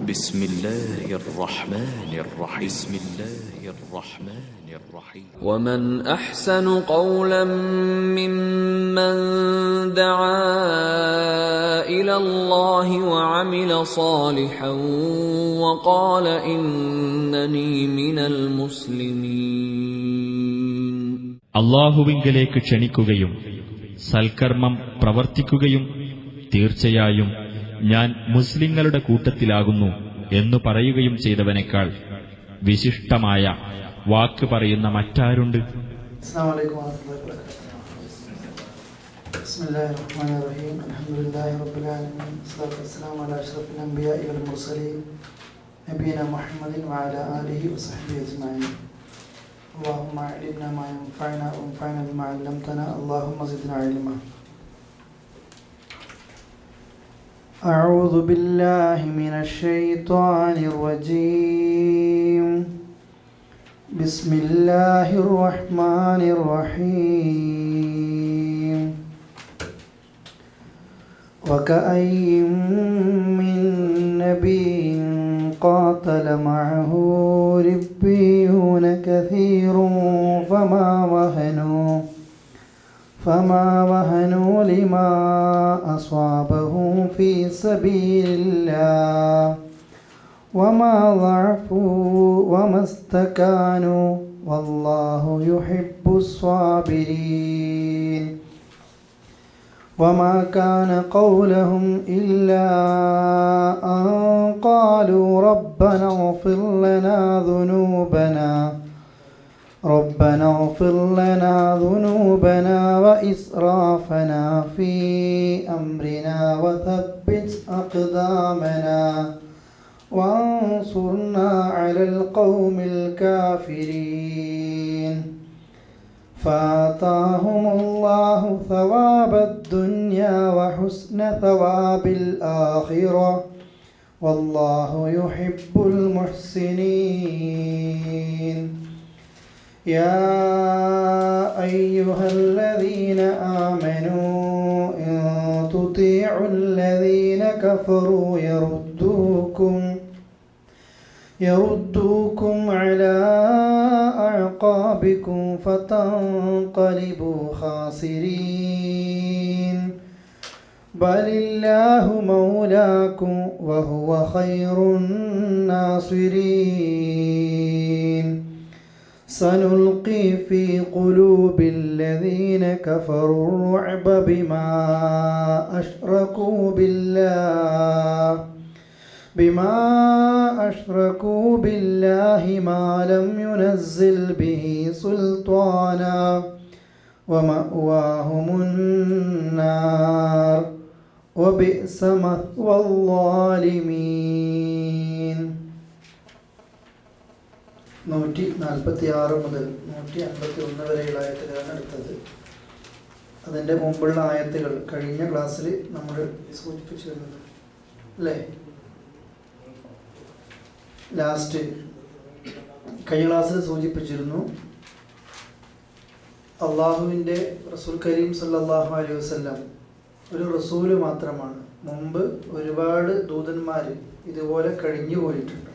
بسم الله الرحمن الرحيم بسم الله الرحمن الرحيم ومن أحسن قولا ممن دعا إلى الله وعمل صالحا وقال إنني من المسلمين. അല്ലാഹുവിങ്കലേക്ക് ക്ഷണിക്കുകയും സൽക്കർമ്മം പ്രവർത്തിക്കുകയും തീർച്ചയായും ഞാൻ മുസ്ലിങ്ങളുടെ കൂട്ടത്തിലാകുന്നു എന്നു പറയുകയും ചെയ്തവനേക്കാൾ വിശിഷ്ടമായ വാക്ക് പറയുന്ന മറ്റാരുണ്ട്? اللهم علمنا ما ينفعنا وانفعنا بما علمتنا اللهم زدنا علما. أعوذ بالله من الشيطان الرجيم. بسم الله الرحمن الرحيم. وكأي من نبي قاتل معه ربيون كثير فما وهنوا لما أصابهم في سبيل الله وما ضعفوا وما استكانوا والله يحب الصابرين. وما كان قولهم إلا أن قالوا ربنا اغفر لنا ذنوبنا وإسرافنا في أمرنا وثبت أقدامنا وانصرنا على القوم الكافرين. فآتاهم الله ثواب الدنيا وحسن ثواب الآخرة والله يحب المحسنين. يا أيها الذين آمنوا إن تطيعوا الذين كفروا يردوكم على أعقابكم فتنقلبوا خاسرين. بل الله مولاكم وهو خير الناصرين. سنلقي في قلوب الذين كفروا الرعب بما أشركوا بالله ما لم ينزل به سلطانا ومأواهم النار وبئس مثوى الظالمين. 146 മുതൽ 151 വരെയുള്ള ആയത്തുകളാണ് എടുത്തത്. അതിൻ്റെ മുമ്പുള്ള ആയത്തുകൾ കഴിഞ്ഞ ക്ലാസ്സിൽ നമ്മൾ സൂചിപ്പിച്ചിരുന്നത് അല്ലേ? കഴിഞ്ഞ ക്ലാസ്സിൽ സൂചിപ്പിച്ചിരുന്നു അള്ളാഹുവിൻ്റെ റസൂൽ കരീം സല്ലല്ലാഹു അലൈഹി വസല്ലം ഒരു റസൂല് മാത്രമാണ്. മുമ്പ് ഒരുപാട് ദൂതന്മാർ ഇതുപോലെ കഴിഞ്ഞു പോയിട്ടുണ്ട്.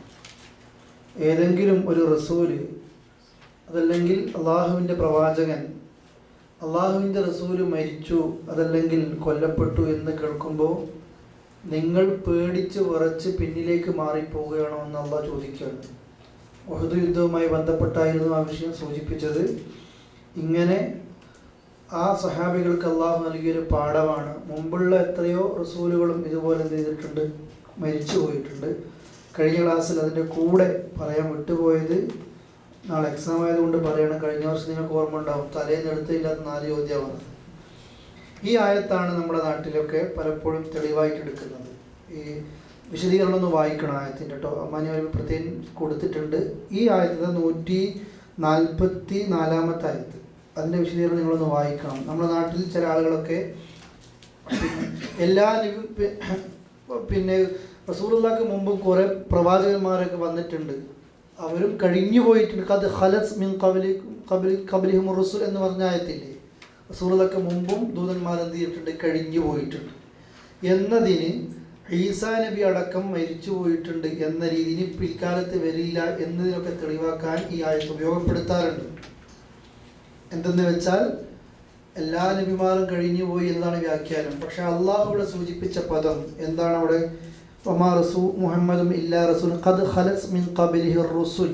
ഏതെങ്കിലും ഒരു റസൂല് അതല്ലെങ്കിൽ അള്ളാഹുവിൻ്റെ പ്രവാചകൻ അള്ളാഹുവിൻ്റെ റസൂല് മരിച്ചു അതല്ലെങ്കിൽ കൊല്ലപ്പെട്ടു എന്ന് കേൾക്കുമ്പോൾ നിങ്ങൾ പേടിച്ച് വിറച്ച് പിന്നിലേക്ക് മാറിപ്പോവുകയാണോ എന്ന് അള്ളാഹ് ചോദിക്കുകയാണ്. ഉഹദ് യുദ്ധവുമായി ബന്ധപ്പെട്ടായിരുന്നു ആ വിഷയം സൂചിപ്പിച്ചത്. ഇങ്ങനെ ആ സഹാബികൾക്ക് അള്ളാഹു നൽകിയൊരു പാഠമാണ്. മുമ്പുള്ള എത്രയോ റസൂലുകളും ഇതുപോലെ എന്ത് ചെയ്തിട്ടുണ്ട്, മരിച്ചു പോയിട്ടുണ്ട്. കഴിഞ്ഞ ക്ലാസ്സിൽ അതിൻ്റെ കൂടെ പറയാൻ വിട്ടുപോയത്, നാളെ എക്സാം ആയതുകൊണ്ട് പറയണം, കഴിഞ്ഞ വർഷം നിങ്ങൾക്ക് ഓർമ്മ ഉണ്ടാവും, തലേന്ന് എടുത്തില്ലാത്ത 4 ചോദ്യമാണ്. ഈ ആയത്താണ് നമ്മുടെ നാട്ടിലൊക്കെ പലപ്പോഴും തെളിവായിട്ട് എടുക്കുന്നത്. ഈ വിശദീകരണം ഒന്ന് വായിക്കണം ആയത്തിൻ്റെ കേട്ടോ. മാന്യമായി പ്രത്യേകം കൊടുത്തിട്ടുണ്ട്. ഈ ആയത്തിൻ്റെ 144 ആയത്ത്, അതിൻ്റെ വിശദീകരണം നിങ്ങളൊന്ന് വായിക്കണം. നമ്മുടെ നാട്ടിൽ ചില ആളുകളൊക്കെ എല്ലാ പിന്നെ റസൂലുള്ളാഹിക്ക് മുമ്പ് കുറേ പ്രവാചകന്മാരൊക്കെ വന്നിട്ടുണ്ട്, അവരും കഴിഞ്ഞു പോയിട്ടുണ്ട്. ഖദ് ഖലസ് മിൻ ഖബ്ലിഹിം റുസുൽ എന്ന് പറഞ്ഞ ആയത്തില്ലേ, റസൂലുള്ളാഹിക്ക് മുമ്പും ദൂതന്മാർ എന്ത് ചെയ്തിട്ടുണ്ട്, കഴിഞ്ഞു പോയിട്ടുണ്ട് എന്നതിന് ഈസാ നബി അടക്കം മരിച്ചു പോയിട്ടുണ്ട് എന്ന രീതിയിൽ പിൽക്കാലത്ത് വരില്ല എന്നതിനൊക്കെ തെളിവാക്കാൻ ഈ ആയത്ത് ഉപയോഗപ്പെടുത്താറുണ്ട്. എന്തെന്ന് വെച്ചാൽ എല്ലാ നബിമാരും കഴിഞ്ഞു പോയി എന്നതാണ് വ്യാഖ്യാനം. പക്ഷെ അള്ളാഹു ഇവിടെ സൂചിപ്പിച്ച പദം എന്താണ്? അവിടെ മുഹമ്മദും ഇല്ലാ റസൂൽ ഖദ് ഖലസ് മിൻ ഖബ്ലിഹി റുസുൽ,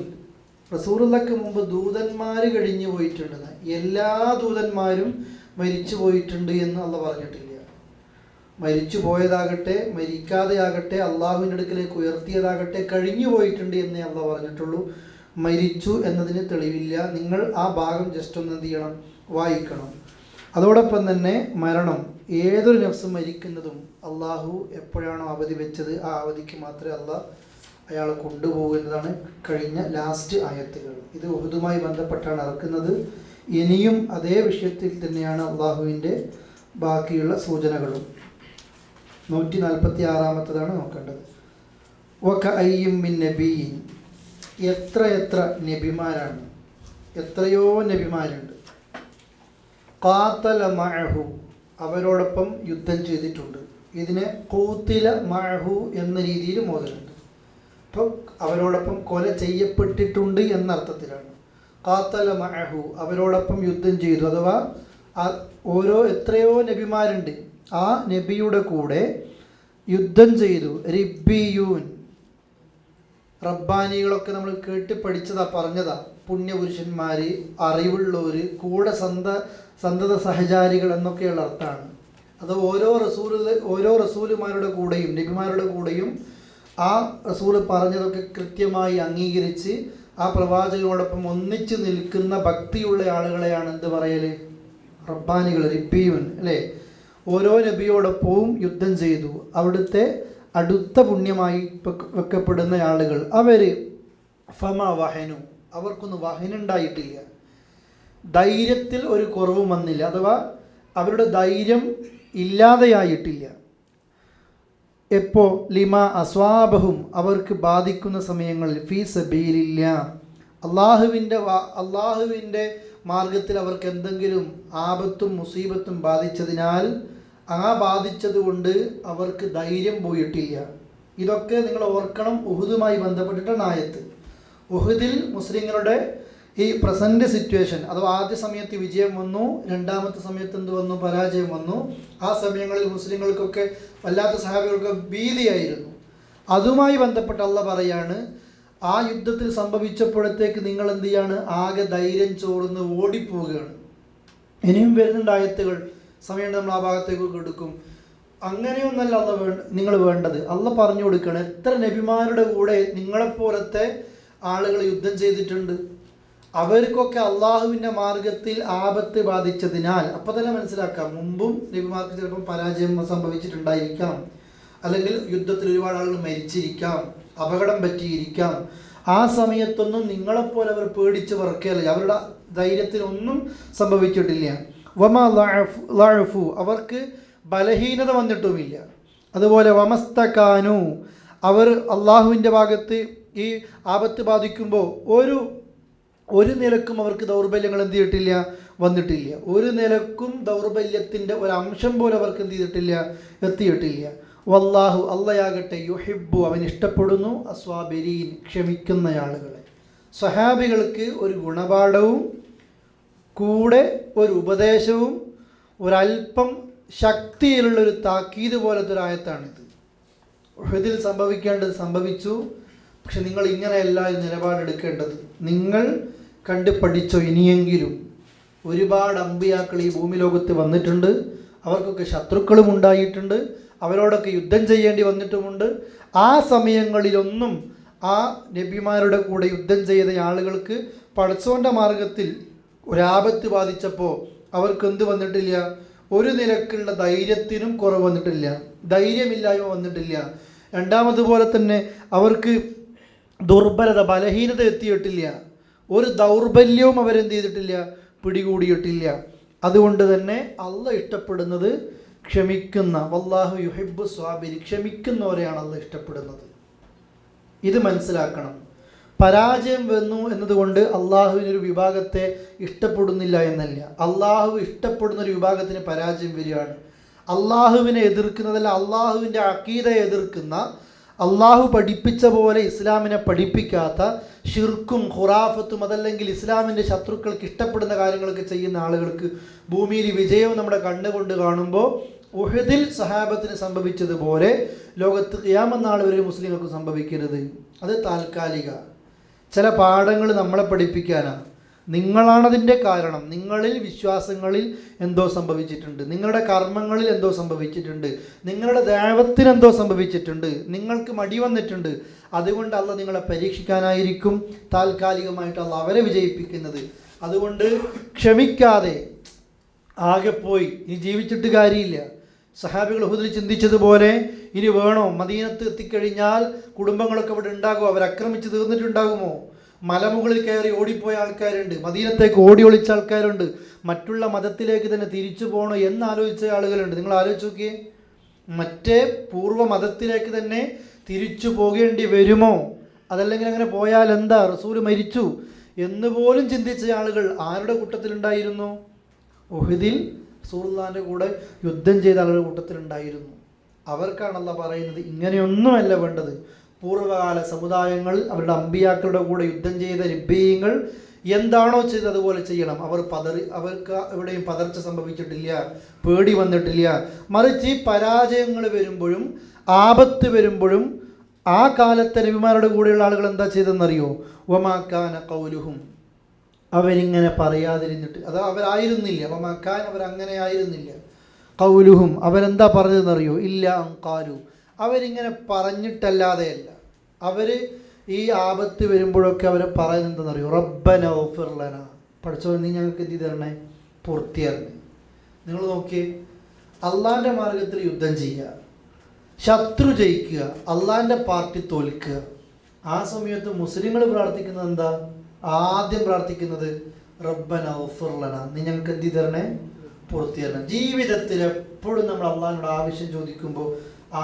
റസൂലുള്ളാഹിക്ക് മുമ്പ് ദൂതന്മാർ കഴിഞ്ഞു പോയിട്ടുണ്ട്. എല്ലാ ദൂതന്മാരും മരിച്ചു പോയിട്ടുണ്ട് എന്ന് അള്ളാഹ് പറഞ്ഞിട്ടില്ല. മരിച്ചു പോയതാകട്ടെ മരിക്കാതെയാകട്ടെ അള്ളാഹുവിൻ്റെ അടുക്കലേക്ക് ഉയർത്തിയതാകട്ടെ കഴിഞ്ഞു പോയിട്ടുണ്ട് എന്നേ അള്ളാഹ് പറഞ്ഞിട്ടുള്ളൂ. മരിച്ചു എന്നതിന് തെളിവില്ല. നിങ്ങൾ ആ ഭാഗം ജസ്റ്റ് ഒന്ന് എന്ത് ചെയ്യണം? വായിക്കണം. അതോടൊപ്പം തന്നെ മരണം, ഏതൊരു നഫ്സും മരിക്കുന്നതും അള്ളാഹു എപ്പോഴാണോ അവധി വെച്ചത് ആ അവധിക്ക് മാത്രമേ അള്ളാഹ് അയാളെ കൊണ്ടുപോകുന്നതാണ് കഴിഞ്ഞ ലാസ്റ്റ് ആയത്തുകൾ. ഇത് ഉഹുദുമായി ബന്ധപ്പെട്ടാണ് ഇറക്കുന്നത്. ഇനിയും അതേ വിഷയത്തിൽ തന്നെയാണ് അള്ളാഹുവിൻ്റെ ബാക്കിയുള്ള സൂചനകളും. 146 നോക്കേണ്ടത്. വകഅയ്യിൻ മിൻ നബിയ്യിൻ, എത്ര നബിമാരാണ്, എത്രയോ നബിമാരുണ്ട്. ഖാതല മഅഹു, അവരോടൊപ്പം യുദ്ധം ചെയ്തിട്ടുണ്ട്. ഇതിനെ ഖൂതില മഅഹു എന്ന രീതിയിൽ മോദലുണ്ട്. അപ്പോൾ അവരോടൊപ്പം കൊല ചെയ്യപ്പെട്ടിട്ടുണ്ട് എന്നർത്ഥത്തിലാണ്. ഖാതല മഅഹു, അവരോടൊപ്പം യുദ്ധം ചെയ്തു. അഥവാ എത്രയോ നബിമാരുണ്ട്, ആ നബിയുടെ കൂടെ യുദ്ധം ചെയ്തു. റിബ്ബിയൂൻ, റബ്ബാനികളൊക്കെ നമ്മൾ കേട്ട് പഠിച്ചതാ, പറഞ്ഞതാ. പുണ്യപുരുഷന്മാർ, അറിവുള്ളവർ, കൂടെ സന്തത സഹചാരികൾ എന്നൊക്കെയുള്ള അർത്ഥമാണ്. അത് ഓരോ റസൂലുമാരുടെ കൂടെയും നബിമാരുടെ കൂടെയും ആ റസൂൽ പറഞ്ഞതൊക്കെ കൃത്യമായി അംഗീകരിച്ച് ആ പ്രവാചകനോടൊപ്പം ഒന്നിച്ച് നിൽക്കുന്ന ഭക്തിയുള്ള ആളുകളെയാണ് എന്ത് പറയല്? റബ്ബാനികൾ, റിബ്ബിയൂൻ അല്ലേ? ഓരോ നബിയോടൊപ്പവും യുദ്ധം ചെയ്തു. അവിടുത്തെ അടുത്ത പുണ്യമായി വെക്കപ്പെടുന്ന ആളുകൾ അവർ ഫമ വഹനു, അവർക്കൊന്നും വഹനുണ്ടായിട്ടില്ല. ധൈര്യത്തിൽ ഒരു കുറവും വന്നില്ല. അഥവാ അവരുടെ ധൈര്യം ഇല്ലാതെയായിട്ടില്ല. എപ്പോൾ? ലിമ അസ്വാബഹും, അവർക്ക് ബാധിക്കുന്ന സമയങ്ങളിൽ, ഫീ സബീലില്ല, അള്ളാഹുവിൻ്റെ മാർഗത്തിൽ അവർക്ക് എന്തെങ്കിലും ആപത്തും മുസീബത്തും ബാധിച്ചതിനാൽ ആ ബാധിച്ചത് കൊണ്ട് അവർക്ക് ധൈര്യം പോയിട്ടില്ല. ഇതൊക്കെ നിങ്ങൾ ഓർക്കണം. ഉഹുദുമായി ബന്ധപ്പെട്ടിട്ടാണ് ആയത്ത്. ഉഹുദിൽ മുസ്ലിങ്ങളുടെ ഈ പ്രസൻറ്റ് സിറ്റുവേഷൻ, അഥവാ ആദ്യ സമയത്ത് വിജയം വന്നു, രണ്ടാമത്തെ സമയത്ത് എന്ത് വന്നു? പരാജയം വന്നു. ആ സമയങ്ങളിൽ മുസ്ലിങ്ങൾക്കൊക്കെ വല്ലാത്ത സഹാബികൾക്ക് ഭീതിയായിരുന്നു. അതുമായി ബന്ധപ്പെട്ട് അള്ളാഹ് പറയാണ്, ആ യുദ്ധത്തിൽ സംഭവിച്ചപ്പോഴത്തേക്ക് നിങ്ങൾ എന്ത് ചെയ്യാണ്? ആകെ ധൈര്യം ചോർന്ന് ഓടിപ്പോവുകയാണ്. ഇനിയും വരുന്നുണ്ട് ആയത്തുകൾ, സമയം നമ്മൾ ആ ഭാഗത്തേക്ക് എടുക്കും. അങ്ങനെയൊന്നല്ല നിങ്ങൾ വേണ്ടത്. അള്ളാഹ് പറഞ്ഞു കൊടുക്കുകയാണ്, എത്ര നബിമാരുടെ കൂടെ നിങ്ങളെപ്പോലത്തെ ആളുകൾ യുദ്ധം ചെയ്തിട്ടുണ്ട്. അവർക്കൊക്കെ അള്ളാഹുവിൻ്റെ മാർഗത്തിൽ ആപത്ത് ബാധിച്ചതിനാൽ, അപ്പം തന്നെ മനസ്സിലാക്കാം, മുമ്പും നബിമാർക്ക് ചിലപ്പം പരാജയം സംഭവിച്ചിട്ടുണ്ടായിരിക്കാം, അല്ലെങ്കിൽ യുദ്ധത്തിൽ ഒരുപാട് ആളുകൾ മരിച്ചിരിക്കാം, അപകടം പറ്റിയിരിക്കാം. ആ സമയത്തൊന്നും നിങ്ങളെപ്പോലെ അവർ പേടിച്ച് വിറക്കുകയല്ല, അവരുടെ ധൈര്യത്തിനൊന്നും സംഭവിച്ചിട്ടില്ല. വമ ലഅഫു, അവർക്ക് ബലഹീനത വന്നിട്ടുമില്ല. അതുപോലെ വമസ്തകാനു, അവർ അള്ളാഹുവിൻ്റെ ഭാഗത്ത് ഈ ആപത്ത് ബാധിക്കുമ്പോൾ ഒരു നിലക്കും അവർക്ക് ദൗർബല്യങ്ങൾ എന്ത് ചെയ്തിട്ടില്ല? വന്നിട്ടില്ല. ഒരു നിലക്കും ദൗർബല്യത്തിൻ്റെ ഒരംശം പോലും അവർക്ക് എന്ത് ചെയ്തിട്ടില്ല? എത്തിയിട്ടില്ല. വല്ലാഹു, അള്ളയാകട്ടെ, യുഹിബ്ബു, അവൻ ഇഷ്ടപ്പെടുന്നു, അസ്വാബിരീൻ, ക്ഷമിക്കുന്ന ആളുകളെ. സ്വഹാബികൾക്ക് ഒരു ഗുണപാഠവും കൂടെ ഒരു ഉപദേശവും ഒരല്പം ശക്തിയിലുള്ളൊരു താക്കീത് പോലത്തെ ഒരു ആയത്താണിത്. ഉഹദിൽ സംഭവിക്കേണ്ടത് സംഭവിച്ചു, പക്ഷെ നിങ്ങൾ ഇങ്ങനെയല്ല നിലപാടെടുക്കേണ്ടത്. നിങ്ങൾ കണ്ട് പഠിച്ചോ. ഇനിയെങ്കിലും ഒരുപാട് അമ്പിയാക്കൾ ഈ ഭൂമി ലോകത്ത് വന്നിട്ടുണ്ട്. അവർക്കൊക്കെ ശത്രുക്കളും ഉണ്ടായിട്ടുണ്ട്. അവരോടൊക്കെ യുദ്ധം ചെയ്യേണ്ടി വന്നിട്ടുമുണ്ട്. ആ സമയങ്ങളിലൊന്നും ആ നബിമാരുടെ കൂടെ യുദ്ധം ചെയ്ത ആളുകൾക്ക് പടച്ചോൻ്റെ മാർഗത്തിൽ ഒരാപത്ത് ബാധിച്ചപ്പോൾ അവർക്ക് എന്ത് വന്നിട്ടില്ല? ഒരു നിലക്കുള്ള ധൈര്യത്തിനും കുറവ് വന്നിട്ടില്ല, ധൈര്യമില്ലായ്മ വന്നിട്ടില്ല. രണ്ടാമതുപോലെ തന്നെ അവർക്ക് ദുർബലത, ബലഹീനത എത്തിയിട്ടില്ല. ഒരു ദൗർബല്യവും അവരെന്ത് ചെയ്തിട്ടില്ല? പിടികൂടിയിട്ടില്ല. അതുകൊണ്ട് തന്നെ അള്ളാഹ് ഇഷ്ടപ്പെടുന്നത് ക്ഷമിക്കുന്ന, വല്ലാഹു യുഹിബ്ബു സ്വാബിരി, ക്ഷമിക്കുന്നവരെയാണ് അള്ളാഹ് ഇഷ്ടപ്പെടുന്നത്. ഇത് മനസ്സിലാക്കണം. പരാജയം വന്നു എന്നതുകൊണ്ട് അള്ളാഹുവിനൊരു വിഭാഗത്തെ ഇഷ്ടപ്പെടുന്നില്ല എന്നല്ല. അള്ളാഹു ഇഷ്ടപ്പെടുന്ന ഒരു വിഭാഗത്തിന് പരാജയം വരികയാണ്. അള്ളാഹുവിനെ എതിർക്കുന്നതല്ല, അള്ളാഹുവിൻ്റെ അഖീദയെ എതിർക്കുന്ന, അള്ളാഹു പഠിപ്പിച്ച പോലെ ഇസ്ലാമിനെ പഠിപ്പിക്കാത്ത ഷിർക്കും ഖുറാഫത്തും അതല്ലെങ്കിൽ ഇസ്ലാമിൻ്റെ ശത്രുക്കൾക്ക് ഇഷ്ടപ്പെടുന്ന കാര്യങ്ങളൊക്കെ ചെയ്യുന്ന ആളുകൾക്ക് ഭൂമിയിൽ വിജയവും നമ്മുടെ കണ്ണുകൊണ്ട് കാണുമ്പോൾ ഉഹദിൽ സഹാബത്തിന് സംഭവിച്ചതുപോലെ ലോകത്ത് ഖിയാമത്ത് നാൾ വരെ മുസ്ലിങ്ങൾക്ക് സംഭവിക്കരുത്. അത് താൽക്കാലിക ചില പാഠങ്ങൾ നമ്മളെ പഠിപ്പിക്കാനാണ്. നിങ്ങളാണതിൻ്റെ കാരണം. നിങ്ങളിൽ വിശ്വാസങ്ങളിൽ എന്തോ സംഭവിച്ചിട്ടുണ്ട്, നിങ്ങളുടെ കർമ്മങ്ങളിൽ എന്തോ സംഭവിച്ചിട്ടുണ്ട്, നിങ്ങളുടെ ദൈവത്തിന് എന്തോ സംഭവിച്ചിട്ടുണ്ട്, നിങ്ങൾക്ക് മടി വന്നിട്ടുണ്ട്. അതുകൊണ്ട് അള്ളാഹ് നിങ്ങളെ പരീക്ഷിക്കാനായിരിക്കും താൽക്കാലികമായിട്ട് അള്ളാഹ് അവരെ വിജയിപ്പിക്കുന്നത്. അതുകൊണ്ട് ക്ഷമിക്കാതെ ആകെ പോയി ഇനി ജീവിച്ചിട്ട് കാര്യമില്ല. സഹാബികൾ ഉഹദിൽ ചിന്തിച്ചതുപോലെ ഇനി വേണോ? മദീനത്ത് എത്തിക്കഴിഞ്ഞാൽ കുടുംബങ്ങളൊക്കെ ഇവിടെ ഉണ്ടാകുമോ? അവരക്രമിച്ച് തീർന്നിട്ടുണ്ടാകുമോ? മലമുകളിൽ കയറി ഓടിപ്പോയ ആൾക്കാരുണ്ട്, മദീനത്തേക്ക് ഓടി ഒളിച്ച ആൾക്കാരുണ്ട്, മറ്റുള്ള മതത്തിലേക്ക് തന്നെ തിരിച്ചു പോകണോ എന്നാലോചിച്ച ആളുകളുണ്ട്. നിങ്ങൾ ആലോചിച്ച് നോക്കിയേ, മറ്റേ പൂർവ്വ മതത്തിലേക്ക് തന്നെ തിരിച്ചു പോകേണ്ടി വരുമോ? അതല്ലെങ്കിൽ അങ്ങനെ പോയാൽ എന്താ, റസൂൽ മരിച്ചു എന്ന് പോലും ചിന്തിച്ച ആളുകൾ ആരുടെ കൂട്ടത്തിലുണ്ടായിരുന്നു? ഉഹദിൽ റസൂലുള്ളാഹിന്റെ കൂടെ യുദ്ധം ചെയ്ത ആളുകളുടെ കൂട്ടത്തിലുണ്ടായിരുന്നു. അവർക്കാണല്ലോ പറയുന്നത് ഇങ്ങനെയൊന്നുമല്ല വേണ്ടത്. പൂർവ്വകാല സമുദായങ്ങൾ അവരുടെ അമ്പിയാക്കളുടെ കൂടെ യുദ്ധം ചെയ്ത രിബ്ബീങ്ങൾ എന്താണോ ചെയ്തത് അതുപോലെ ചെയ്യണം. അവർക്ക് എവിടെയും പതർച്ച സംഭവിച്ചിട്ടില്ല, പേടി വന്നിട്ടില്ല. മറിച്ച് ഈ പരാജയങ്ങൾ വരുമ്പോഴും ആപത്ത് വരുമ്പോഴും ആ കാലത്തെ നബിമാരുടെ കൂടെയുള്ള ആളുകൾ എന്താ ചെയ്തെന്നറിയോ? വമാക്കാന ഖൗലുഹും, അവരിങ്ങനെ പറയാതിരുന്നിട്ട്, അത് അവരായിരുന്നില്ല. വമാക്കാൻ, അവരങ്ങനെ ആയിരുന്നില്ല. ഖൗലുഹും, അവരെന്താ പറഞ്ഞതെന്നറിയോ? ഇല്ല അൻഖാലു, അവരിങ്ങനെ പറഞ്ഞിട്ടല്ലാതെയല്ല. അവർ ഈ ആപത്ത് വരുമ്പോഴൊക്കെ അവർ പറയുന്നതെന്നറിയോ? റബ്ബന ഗഫിർ ലനാ, പഠിച്ചോ നീ ഞങ്ങൾക്ക് എന്ത് തരണേ? പൂർത്തിയാരണേ. നിങ്ങൾ നോക്കിയേ, അള്ളാഹിൻ്റെ മാർഗത്തിൽ യുദ്ധം ചെയ്യുക, ശത്രു ജയിക്കുക, അള്ളാഹിൻ്റെ പാർട്ടി തോൽക്കുക. ആ സമയത്ത് മുസ്ലിങ്ങൾ പ്രാർത്ഥിക്കുന്നത് എന്താ? ആദ്യം പ്രാർത്ഥിക്കുന്നത് റബ്ബന ഗഫിർ ലനാ, നീ ഞങ്ങൾക്ക് എന്ത് തരണേ? പൂർത്തിയാരണം. ജീവിതത്തിൽ എപ്പോഴും നമ്മൾ അള്ളാഹിനോട് ആവശ്യം ചോദിക്കുമ്പോൾ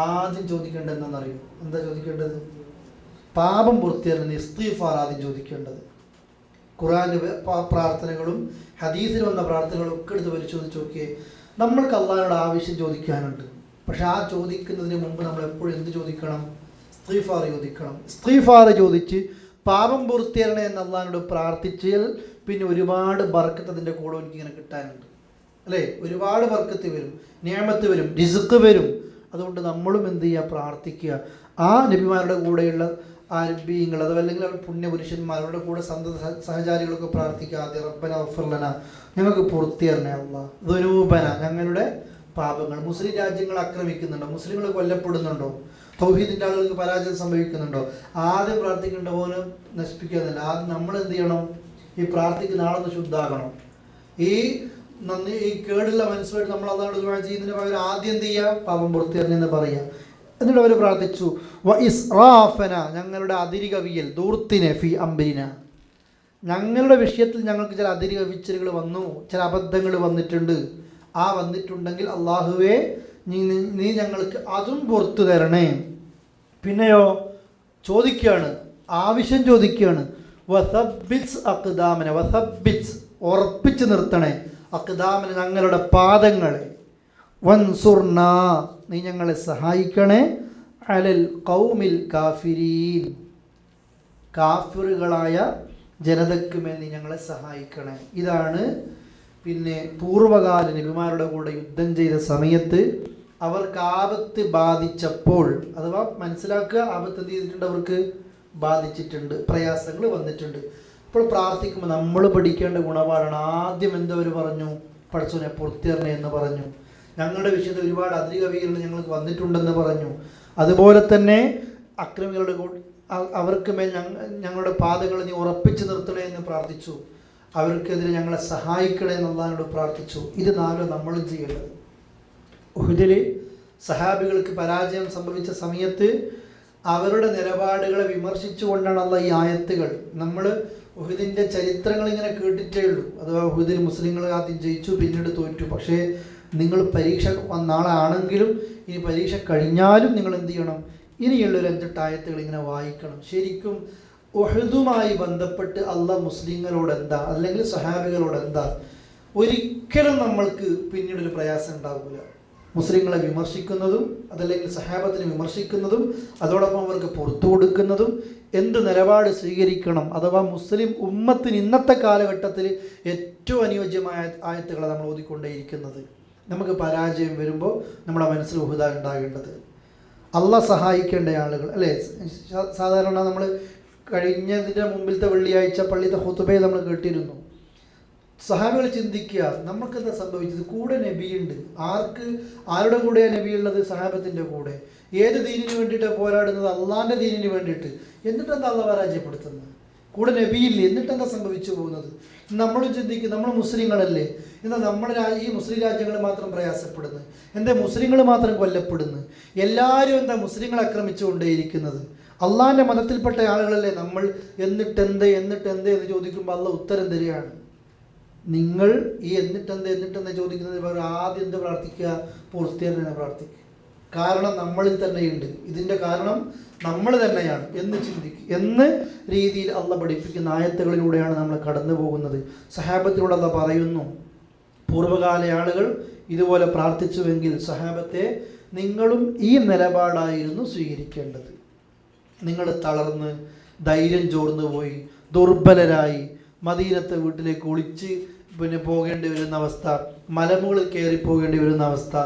ആദ്യം ചോദിക്കേണ്ടത് എന്താണെന്നറിയോ? എന്താ ചോദിക്കേണ്ടത്? പാപം പൂർത്തിയാരണം, ഇസ്തിഗ്ഫാർ ആദ്യം ചോദിക്കേണ്ടത്. ഖുർആനിലെ പ്രാർത്ഥനകളും ഹദീസിൽ വന്ന പ്രാർത്ഥനകളും ഒക്കെ എടുത്ത് പരിശോധിച്ച് നോക്കിയേ. നമ്മൾക്ക് അള്ളാഹിനോട് ആവശ്യം ചോദിക്കാനുണ്ട്, പക്ഷെ ആ ചോദിക്കുന്നതിന് മുമ്പ് നമ്മൾ എപ്പോഴും എന്ത് ചോദിക്കണം? ഇസ്തിഗ്ഫാർ ചോദിക്കണം. ഇസ്തിഗ്ഫാർ ചോദിച്ച് പാപം പൂർത്തിയാരണേ എന്ന് അള്ളാഹിനോട് പ്രാർത്ഥിച്ചാൽ പിന്നെ ഒരുപാട് ബർക്കത്ത് അതിൻ്റെ കൂടെ എനിക്കിങ്ങനെ കിട്ടാനുണ്ട്, അല്ലേ? ഒരുപാട് ബർക്കത്ത് വരും, നിഅമത്ത് വരും, റിസ്ക് വരും. അതുകൊണ്ട് നമ്മളും എന്ത് ചെയ്യുക? പ്രാർത്ഥിക്കുക. ആ നബിമാരുടെ കൂടെയുള്ള ആരംഭീയങ്ങൾ അതല്ലെങ്കിൽ അവർ പുണ്യപുരുഷന്മാരുടെ കൂടെ സഹചാരികളൊക്കെ പ്രാർത്ഥിക്കാതെ റബ്ബന ഗഫിർ ലനാ, ഞങ്ങൾക്ക് പൂർത്തിയാരണേ അല്ലാഹ്, ദുനൂബന, ഞങ്ങളുടെ പാപങ്ങൾ. മുസ്ലിം രാജ്യങ്ങൾ ആക്രമിക്കുന്നുണ്ടോ? മുസ്ലിങ്ങൾ കൊല്ലപ്പെടുന്നുണ്ടോ? തൗഹീദിൻ്റെ ആളുകൾക്ക് പരാജയം സംഭവിക്കുന്നുണ്ടോ? ആദ്യം പ്രാർത്ഥിക്കേണ്ട പോലെ നശിപ്പിക്കുന്നില്ല. ആദ്യം നമ്മൾ എന്ത് ചെയ്യണം? ഈ പ്രാർത്ഥിക്കുന്ന ആളൊന്ന് ശുദ്ധാകണം. ഈ കേടുള്ള മനസ്സുമായിട്ട് നമ്മൾ അതാണ് ദുആ ചെയ്യുന്നതിന് പകരം ആദ്യം എന്ത് ചെയ്യുക? പാപം പൂർത്തിയാണെന്ന് പറയുക. എന്നിട്ട് അവർ പ്രാർത്ഥിച്ചു വ ഇസ്റാഫന, ഞങ്ങളുടെ അതിരി കവിയൽ, ദൂർത്തിനെ ഫി അംബരിന, ഞങ്ങളുടെ വിഷയത്തിൽ ഞങ്ങൾക്ക് ചില അതിരി കവിച്ചലുകൾ വന്നു, ചില അബദ്ധങ്ങൾ വന്നിട്ടുണ്ട്. ആ വന്നിട്ടുണ്ടെങ്കിൽ അള്ളാഹുവേ നീ ഞങ്ങൾക്ക് അതും പുറത്തു തരണേ. പിന്നെയോ ചോദിക്കുകയാണ്, ആവശ്യം ചോദിക്കുകയാണ്. വസബ്ബിസ് അഖ്ദാമന, വസബ്ബിസ് ഉറപ്പിച്ച് നിർത്തണേ, അഖ്ദാമന ഞങ്ങളുടെ പാദങ്ങളെ, വൻസുർനാ നീ ഞങ്ങളെ സഹായിക്കണേ, അലൽ ഖൗമിൽ കാഫിരീൻ കാഫിറുകളായ ജനതയ്ക്ക് മേൽ നീ ഞങ്ങളെ സഹായിക്കണേ. ഇതാണ് പിന്നെ പൂർവ്വകാല നബിമാരുടെ കൂടെ യുദ്ധം ചെയ്ത സമയത്ത് അവർക്ക് ആപത്ത് ബാധിച്ചപ്പോൾ, അഥവാ മനസ്സിലാക്കുക, ആപത്ത് എന്ത് ചെയ്തിട്ടുണ്ട്? അവർക്ക് ബാധിച്ചിട്ടുണ്ട്, പ്രയാസങ്ങൾ വന്നിട്ടുണ്ട്. അപ്പോൾ പ്രാർത്ഥിക്കുമ്പോൾ നമ്മൾ പഠിക്കേണ്ട ഗുണപാഠമാണ്. ആദ്യം എന്തവർ പറഞ്ഞു? പടച്ചോനെ പൂർത്തിയറിനെ എന്ന് പറഞ്ഞു. ഞങ്ങളുടെ വിഷയത്തിൽ ഒരുപാട് അതിരികവികൾ ഞങ്ങൾക്ക് വന്നിട്ടുണ്ടെന്ന് പറഞ്ഞു. അതുപോലെ തന്നെ അക്രമികളുടെ അവർക്ക് മേൽ ഞങ്ങളുടെ പാതകൾ നീ ഉറപ്പിച്ചു നിർത്തണേ എന്ന് പ്രാർത്ഥിച്ചു. അവർക്കെതിരെ ഞങ്ങളെ സഹായിക്കണേ എന്നുള്ളതിനോട് പ്രാർത്ഥിച്ചു. ഇത് നാലോ നമ്മളും ചെയ്യേണ്ടത്. ഉഹുദിൽ സഹാബികൾക്ക് പരാജയം സംഭവിച്ച സമയത്ത് അവരുടെ നിലപാടുകളെ വിമർശിച്ചുകൊണ്ടാണുള്ള ഈ ആയത്തുകൾ. നമ്മൾ ഉഹുദിൻ്റെ ചരിത്രങ്ങൾ ഇങ്ങനെ കേട്ടിട്ടേ ഉള്ളൂ. അഥവാ ഉഹുദിൽ മുസ്ലിങ്ങൾ ആദ്യം ജയിച്ചു, പിന്നീട് തോറ്റു. പക്ഷേ നിങ്ങൾ പരീക്ഷ നാളെ ആണെങ്കിലും ഇനി പരീക്ഷ കഴിഞ്ഞാലും നിങ്ങൾ എന്ത് ചെയ്യണം? ഇനിയുള്ളൊരു 5-8 ആയത്തുകൾ ഇങ്ങനെ വായിക്കണം. ശരിക്കും ഉഹുദുമായി ബന്ധപ്പെട്ട് അള്ളാഹ് മുസ്ലിങ്ങളോട് എന്താ, അല്ലെങ്കിൽ സഹാബികളോട് എന്താ, ഒരിക്കലും നമ്മൾക്ക് പിന്നീടൊരു പ്രയാസം ഉണ്ടാവില്ല. മുസ്ലിങ്ങളെ വിമർശിക്കുന്നതും അതല്ലെങ്കിൽ സഹാബത്തിനെ വിമർശിക്കുന്നതും അതോടൊപ്പം അവർക്ക് പുറത്തു കൊടുക്കുന്നതും എന്ത് നിലപാട് സ്വീകരിക്കണം, അഥവാ മുസ്ലിം ഉമ്മത്തിന് ഇന്നത്തെ കാലഘട്ടത്തിൽ ഏറ്റവും അനുയോജ്യമായ ആയത്തുകളെ നമ്മൾ ഓതിക്കൊണ്ടേയിരിക്കുന്നത്. നമുക്ക് പരാജയം വരുമ്പോൾ നമ്മുടെ മനസ്സിൽ ഉഹുദ ഉണ്ടാകേണ്ടത് അള്ളാഹ് സഹായിക്കേണ്ട ആളുകൾ അല്ലേ. സാധാരണ നമ്മൾ കഴിഞ്ഞതിൻ്റെ മുമ്പിലത്തെ വെള്ളിയാഴ്ച പള്ളിത്തെ ഖുതുബയെ നമ്മൾ കേട്ടിരുന്നു. സഹാബികൾ ചിന്തിക്കുക, നമുക്കെന്താ സംഭവിച്ചത്? കൂടെ നബിയുണ്ട്. ആരുടെ കൂടെയാണ് നബിയുള്ളത്? സഹാബത്തിൻ്റെ കൂടെ. ഏത് ദീനിന് വേണ്ടിയിട്ടാണ് പോരാടുന്നത്? അള്ളാഹിൻ്റെ ദീനിന് വേണ്ടിയിട്ട്. എന്നിട്ടെന്താ അള്ളാഹ് പരാജയപ്പെടുത്തുന്നത്? കൂടെ നബിയില്ലേ, എന്നിട്ടെന്താ സംഭവിച്ചു പോകുന്നത്? നമ്മളും ചിന്തിക്കും, നമ്മൾ മുസ്ലിങ്ങളല്ലേ, എന്നാൽ നമ്മുടെ ഈ മുസ്ലിം രാജ്യങ്ങൾ മാത്രം പ്രയാസപ്പെടുന്നു, എന്താ മുസ്ലിങ്ങൾ മാത്രം കൊല്ലപ്പെടുന്നു, എല്ലാവരും എന്താ മുസ്ലിങ്ങളെ ആക്രമിച്ചുകൊണ്ടേയിരിക്കുന്നത്? അള്ളാഹിൻ്റെ മതത്തിൽപ്പെട്ട ആളുകളല്ലേ നമ്മൾ. എന്നിട്ടെന്ത് എന്ന് ചോദിക്കുമ്പോൾ അള്ളാഹ് ഉത്തരം തരികയാണ്. നിങ്ങൾ ഈ എന്നിട്ടെന്ത് ചോദിക്കുന്നത് പകരം ആദ്യം എന്ത് പ്രാർത്ഥിക്കുക? പൂർത്തീകരണം പ്രാർത്ഥിക്കുക. കാരണം നമ്മളിൽ തന്നെയുണ്ട്, ഇതിൻ്റെ കാരണം നമ്മൾ തന്നെയാണ് എന്ന് ചിന്തിക്കുക എന്ന രീതിയിൽ അള്ളാഹ് പഠിപ്പിക്കുന്ന ആയത്തുകളിലൂടെയാണ് നമ്മൾ കടന്നു പോകുന്നത്. സഹാബത്തിലൂടെ അള്ളാഹ് പറയുന്നു, പൂർവ്വകാല ആളുകൾ ഇതുപോലെ പ്രാർത്ഥിച്ചുവെങ്കിൽ സഹാബത്തെ നിങ്ങളും ഈ നിലപാടായിരുന്നു സ്വീകരിക്കേണ്ടത്. നിങ്ങൾ തളർന്ന് ധൈര്യം ചോർന്നു പോയി ദുർബലരായി മദീനത്തെ വീട്ടിലേക്ക് ഒളിച്ച് പോകേണ്ടി വരുന്ന അവസ്ഥ, മലമുകളിൽ കയറി പോകേണ്ടി വരുന്ന അവസ്ഥ,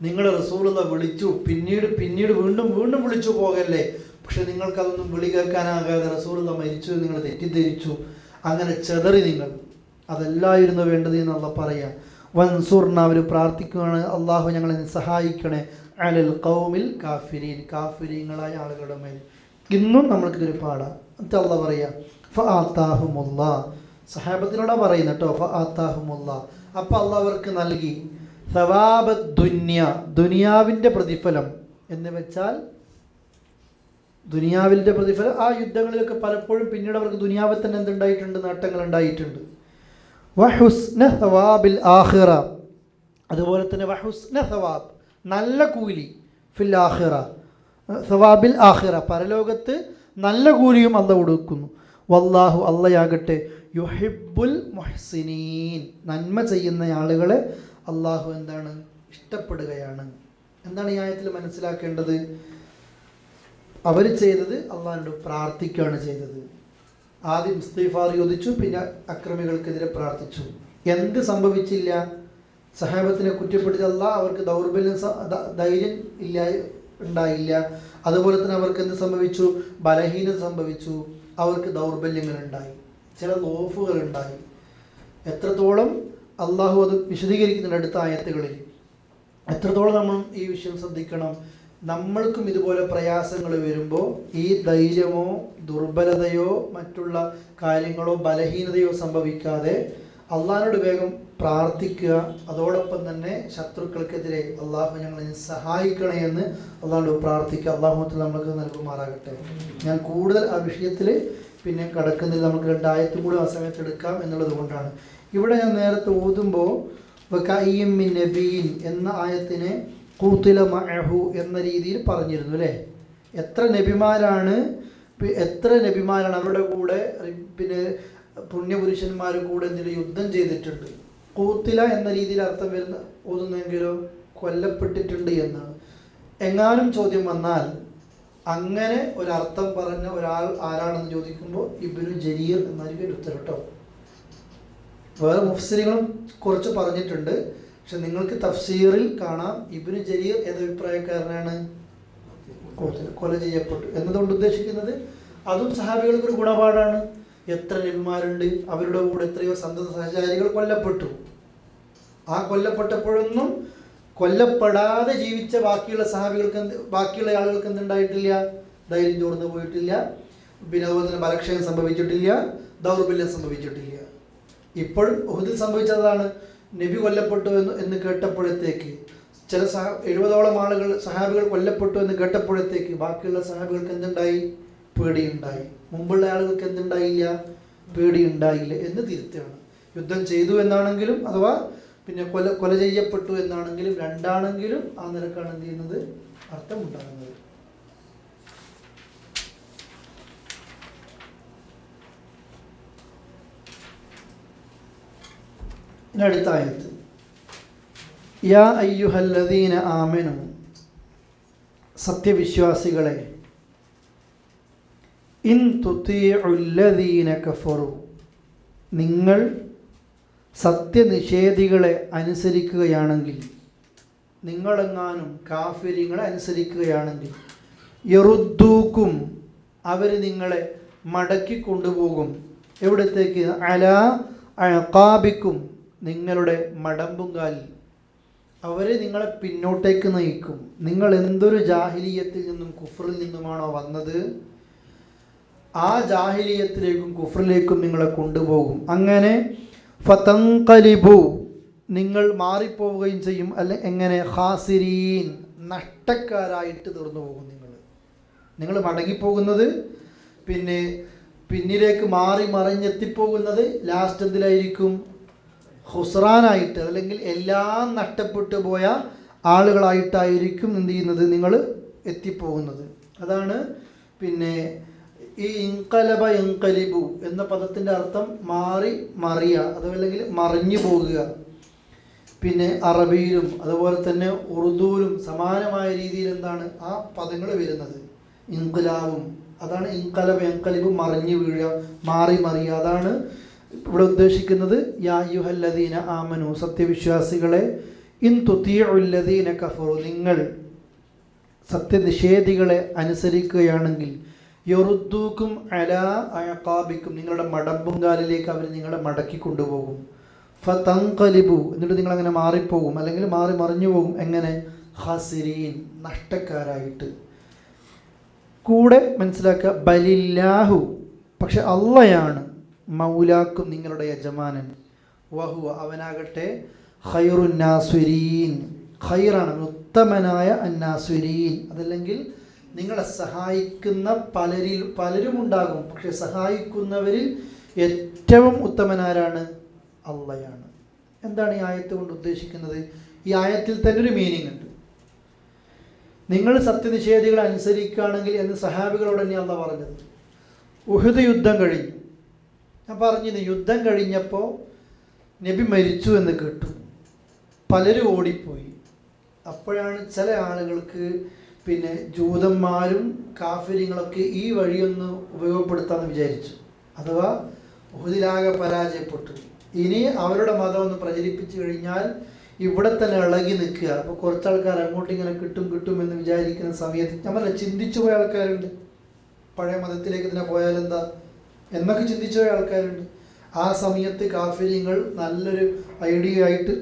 നിങ്ങൾ റസൂലുള്ള വിളിച്ചു, പിന്നീട് വീണ്ടും വിളിച്ചു പോകല്ലേ, പക്ഷെ നിങ്ങൾക്കതൊന്നും വിളി കേൾക്കാനാകാതെ റസൂലുള്ള മരിച്ചു, നിങ്ങൾ തെറ്റിദ്ധരിച്ചു, അങ്ങനെ ചെതറി നിങ്ങൾ. അതല്ലായിരുന്നു വേണ്ടത് എന്നുള്ള പറയാം. വൻസൂർണ അവർ പ്രാർത്ഥിക്കുകയാണ്, അള്ളാഹു ഞങ്ങളെ സഹായിക്കണേ അലൽ ഖൗമിൽ കാഫിരീൻ, കാഫിരീങ്ങളായ ആളുകളുടെ മേൽ. ഇന്നും നമ്മൾക്കിതൊരു പാടാം. എന്നിട്ട് അള്ളാഹ് പറയാ ഫആതാഹുമുല്ലാ, സഹാബത്തിനോടാ പറയുന്നത് കേട്ടോ, ഫആതാഹുമുല്ലാ. അപ്പം അള്ളാഹ് അവർക്ക് നൽകി സവാബ ദുനിയാവിൻ്റെ പ്രതിഫലം എന്ന് വെച്ചാൽ ദുനിയാവിൻ്റെ പ്രതിഫലം. ആ യുദ്ധങ്ങളിലൊക്കെ പലപ്പോഴും പിന്നീട് അവർക്ക് ദുനിയാവിൽ തന്നെ എന്തുണ്ടായിട്ടുണ്ട്? നേട്ടങ്ങൾ ഉണ്ടായിട്ടുണ്ട്. വഹുസ്ന സവാബിൽ ആഖിറ, അതുപോലെ തന്നെ വഹുസ്ന സവാബ്, നല്ല കൂലി, ഫിൽ ആഖിറ സവാബിൽ ആഖിറ, പരലോകത്ത് നല്ല കൂലിയും അള്ളാഹ് കൊടുക്കുന്നു. വല്ലാഹു, അള്ളയാകട്ടെ യുഹിബ്ബുൽ മുഹ്സിനീൻ, നന്മ ചെയ്യുന്ന ആളുകളെ അള്ളാഹു എന്താണ്? ഇഷ്ടപ്പെടുകയാണ്. എന്താണ് ഈ ആയത്തിൽ മനസ്സിലാക്കേണ്ടത്? അവർ ചെയ്തത് അള്ളാഹിനോട് പ്രാർത്ഥിക്കുകയാണ് ചെയ്തത്. ആദ്യം ഇസ്തിഗ്ഫാർ ചോദിച്ചു, പിന്നെ അക്രമികൾക്കെതിരെ പ്രാർത്ഥിച്ചു. എന്ത് സംഭവിച്ചില്ല? സഹാബത്തിനെ കുറ്റപ്പെടുത്തി അള്ളാഹ് അവർക്ക് ധൈര്യം ഉണ്ടായില്ല. അതുപോലെ തന്നെ അവർക്ക് എന്ത് സംഭവിച്ചു? ബലഹീനത സംഭവിച്ചു, അവർക്ക് ദൗർബല്യങ്ങളുണ്ടായി, ചില ലോഫുകളുണ്ടായി. എത്രത്തോളം അള്ളാഹു അത് വിശദീകരിക്കുന്നുണ്ട് അടുത്ത ആയത്തുകളിൽ. എത്രത്തോളം നമ്മൾ ഈ വിഷയം ശ്രദ്ധിക്കണം. നമ്മൾക്കും ഇതുപോലെ പ്രയാസങ്ങൾ വരുമ്പോൾ ഈ ധൈര്യമോ ദുർബലതയോ മറ്റുള്ള കാര്യങ്ങളോ ബലഹീനതയോ സംഭവിക്കാതെ അള്ളാഹിനോട് വേഗം പ്രാർത്ഥിക്കുക. അതോടൊപ്പം തന്നെ ശത്രുക്കൾക്കെതിരെ അള്ളാഹു ഞങ്ങളെ സഹായിക്കണേ എന്ന് അള്ളാഹുനോട് പ്രാർത്ഥിക്കുക. അള്ളാഹുത്തിൽ നമ്മൾക്ക് നൽകുമാറാകട്ടെ. ഞാൻ കൂടുതൽ ആ വിഷയത്തിൽ പിന്നെ കടക്കുന്നതിൽ നമുക്ക് 2 ആയത്തും കൂടി ആ സമയത്ത് എടുക്കാം എന്നുള്ളത് കൊണ്ടാണ്. ഇവിടെ ഞാൻ നേരത്തെ ഓതുമ്പോൾ വകഅയ്യിൻ മിൻ നബിയിൻ എന്ന ആയത്തിനെ ഖുതില മഅഹു എന്ന രീതിയിൽ പറഞ്ഞിരുന്നു അല്ലേ. എത്ര നബിമാരാണ് അവരുടെ കൂടെ പിന്നെ പുണ്യപുരുഷന്മാരും കൂടെ എന്തെങ്കിലും യുദ്ധം ചെയ്തിട്ടുണ്ട്. ഖുതില എന്ന രീതിയിൽ അർത്ഥം വരുന്ന ഓതുന്നെങ്കിലോ കൊല്ലപ്പെട്ടിട്ടുണ്ട് എന്നാണ്. എങ്ങാനും ചോദ്യം വന്നാൽ അങ്ങനെ ഒരർത്ഥം പറഞ്ഞ ഒരാൾ ആരാണെന്ന് ചോദിക്കുമ്പോൾ ഇബ്നു ജരീർ എന്നായിരിക്കും ഒരു ഉത്തരം കേട്ടോ. വേറെ മുഫ്സിറുകളും കുറച്ച് പറഞ്ഞിട്ടുണ്ട്, പക്ഷെ നിങ്ങൾക്ക് തഫ്സീറിൽ കാണാം ഇബ്നു ജരീർ ഏതഭിപ്രായക്കാരനാണ്? കൊല ചെയ്യപ്പെട്ടു എന്നതുകൊണ്ട് ഉദ്ദേശിക്കുന്നത് അതും സഹാബികൾക്ക് ഒരു ഗുണപാഠാണ്. എത്ര നബിമാരുണ്ട്, അവരുടെ കൂടെ എത്രയോ സന്തത സഹചാരികൾ കൊല്ലപ്പെട്ടു. ആ കൊല്ലപ്പെട്ടപ്പോഴൊന്നും കൊല്ലപ്പെടാതെ ജീവിച്ച ബാക്കിയുള്ള ആളുകൾക്ക് എന്തുണ്ടായിട്ടില്ല? ധൈര്യം ചോർന്നു പോയിട്ടില്ല, പിന്നെ അതുപോലെ തന്നെ ബലക്ഷയം സംഭവിച്ചിട്ടില്ല, ദൗർബല്യം സംഭവിച്ചിട്ടില്ല. ഇപ്പോഴും ഉഹദിൽ സംഭവിച്ചതാണ്. നബി കൊല്ലപ്പെട്ടു എന്ന് കേട്ടപ്പോഴത്തേക്ക് ചില 70ഓളം ആളുകൾ സഹാബികൾ കൊല്ലപ്പെട്ടു എന്ന് കേട്ടപ്പോഴത്തേക്ക് ബാക്കിയുള്ള സഹാബികൾക്ക് എന്തുണ്ടായി? പേടിയുണ്ടായി. മുമ്പുള്ള ആളുകൾക്ക് എന്തുണ്ടായില്ല? പേടിയുണ്ടായില്ല എന്ന് തിരുത്തുകയാണ്. യുദ്ധം ചെയ്തു എന്നാണെങ്കിലും അഥവാ പിന്നെ കൊല ചെയ്യപ്പെട്ടു എന്നാണെങ്കിലും രണ്ടാണെങ്കിലും ആ നിലക്കാണ് എന്ത് ചെയ്യുന്നത്? അർത്ഥമുണ്ടാകുന്നത്. ഇനി അടുത്ത ആയത്ത് യാ അയ്യുഹല്ലദീന ആമനു, സത്യവിശ്വാസികളെ, ഇൻ തുതീഉല്ലദീന കഫറു, നിങ്ങൾ സത്യനിഷേധികളെ അനുസരിക്കുകയാണെങ്കിൽ, നിങ്ങളെങ്ങാനും കാഫിരിങ്ങളെ അനുസരിക്കുകയാണെങ്കിൽ, യറുദ്ദൂക്കും, അവർ നിങ്ങളെ മടക്കി കൊണ്ടുപോകും. എവിടത്തേക്ക്? അലാ അഅഖാബിക്കും, നിങ്ങളുടെ മടമ്പുംകാലിൽ. അവർ നിങ്ങളെ പിന്നോട്ടേക്ക് നയിക്കും. നിങ്ങൾ എന്തൊരു ജാഹിലിയത്തിൽ നിന്നും കുഫറിൽ നിന്നുമാണോ വന്നത്, ആ ജാഹിലിയത്തിലേക്കും കുഫറിലേക്കും നിങ്ങളെ കൊണ്ടുപോകും. അങ്ങനെ ഫതൻഖലിബു, നിങ്ങൾ മാറിപ്പോവുകയും ചെയ്യും. അല്ലെ എങ്ങനെ? ഖാസിരീൻ, നഷ്ടക്കാരായിട്ട് തീർന്നു പോകും. നിങ്ങൾ മടങ്ങിപ്പോകുന്നത്, പിന്നെ പിന്നിലേക്ക് മാറി മറിഞ്ഞെത്തിപ്പോകുന്നത് ലാസ്റ്റ് എന്തിലായിരിക്കും? ഹുസ്റാനായിട്ട്, അല്ലെങ്കിൽ എല്ലാം നഷ്ടപ്പെട്ടു പോയ ആളുകളായിട്ടായിരിക്കും എന്ത് ചെയ്യുന്നത്? നിങ്ങൾ എത്തിപ്പോകുന്നത്. അതാണ് പിന്നെ ഈ ഇൻകലബ ഇൻകലിബു എന്ന പദത്തിൻ്റെ അർത്ഥം മാറി മറിയുക, അതല്ലെങ്കിൽ മറിഞ്ഞു പോകുക. പിന്നെ അറബിയിലും അതുപോലെ തന്നെ ഉറുദുവിലും സമാനമായ രീതിയിൽ എന്താണ് ആ പദങ്ങൾ വരുന്നത്? ഇൻഖിലാബും. അതാണ് ഇൻകലബ ഇൻകലിബു, മറിഞ്ഞു വീഴുക, മാറി മറിയുക. അതാണ് ഇവിടെ ഉദ്ദേശിക്കുന്നത്. യാ അയ്യുഹല്ലദീന ആമനു, സത്യവിശ്വാസികളെ, ഇൻ തുതീഉല്ലദീന കഫറു, നിങ്ങൾ സത്യനിഷേധികളെ അനുസരിക്കുകയാണെങ്കിൽ, യറുദ്ദൂക്കും അലാ അഅഖാബിക്കും, നിങ്ങളുടെ മടമ്പുംകാലിലേക്ക് അവർ നിങ്ങളെ മടക്കി കൊണ്ടുപോകും. ഫതൻഖലിബു, എന്നിട്ട് നിങ്ങളങ്ങനെ മാറിപ്പോകും, അല്ലെങ്കിൽ മാറി മറിഞ്ഞു പോകും. എങ്ങനെ? ഖാസിരീൻ, നഷ്ടക്കാരായിട്ട്. കൂടെ മനസ്സിലാക്കുക, ബലില്ലാഹു, പക്ഷെ അള്ളയാണ്, മൗലാക്കും, നിങ്ങളുടെ യജമാനൻ, വഹുവ, അവനാകട്ടെ, ഖൈറുന്നാസ്വിരീൻ, ഖൈറാണ്, ഉത്തമനായ അന്നാസ്വിരീൻ. അതല്ലെങ്കിൽ നിങ്ങളെ സഹായിക്കുന്ന പലരും ഉണ്ടാകും, പക്ഷെ സഹായിക്കുന്നവരിൽ ഏറ്റവും ഉത്തമനാരാണ്? അള്ളയാണ്. എന്താണ് ഈ ആയത്ത് കൊണ്ട് ഉദ്ദേശിക്കുന്നത്? ഈ ആയത്തിൽ തന്നെ ഒരു മീനിങ് ഉണ്ട്. നിങ്ങൾ സത്യനിഷേധികളെ അനുസരിക്കുകയാണെങ്കിൽ എന്ന് സഹാബികളോട് തന്നെ അള്ളാഹ് പറഞ്ഞത്. ഉഹുദ് യുദ്ധം കഴിഞ്ഞു. ഞാൻ പറഞ്ഞത്, യുദ്ധം കഴിഞ്ഞപ്പോൾ നബി മരിച്ചു എന്ന് കേട്ടു. പലരും ഓടിപ്പോയി. അപ്പോഴാണ് ചില ആളുകൾക്ക് പിന്നെ ജൂതന്മാരും കാഫിര്യങ്ങളൊക്കെ ഈ വഴിയൊന്ന് ഉപയോഗപ്പെടുത്താമെന്ന് വിചാരിച്ചു. അഥവാ ഉഹുദിലാകെ പരാജയപ്പെട്ടു, ഇനി അവരുടെ മതം ഒന്ന് പ്രചരിപ്പിച്ചു കഴിഞ്ഞാൽ ഇവിടെ തന്നെ ഇളകി നിൽക്കുക. അപ്പോൾ കുറച്ച് ആൾക്കാർ അങ്ങോട്ട് ഇങ്ങനെ കിട്ടും എന്ന് വിചാരിക്കുന്ന സമയത്ത് നമ്മളെ ചിന്തിച്ചു പോയ ആൾക്കാരുണ്ട്. പഴയ മതത്തിലേക്ക് തന്നെ പോയാലെന്താ എന്നൊക്കെ ചിന്തിച്ചു പോയ ആൾക്കാരുണ്ട്. ആ സമയത്ത് കാഫിര്യങ്ങൾ നല്ലൊരു ഐഡിയ ആയിട്ട്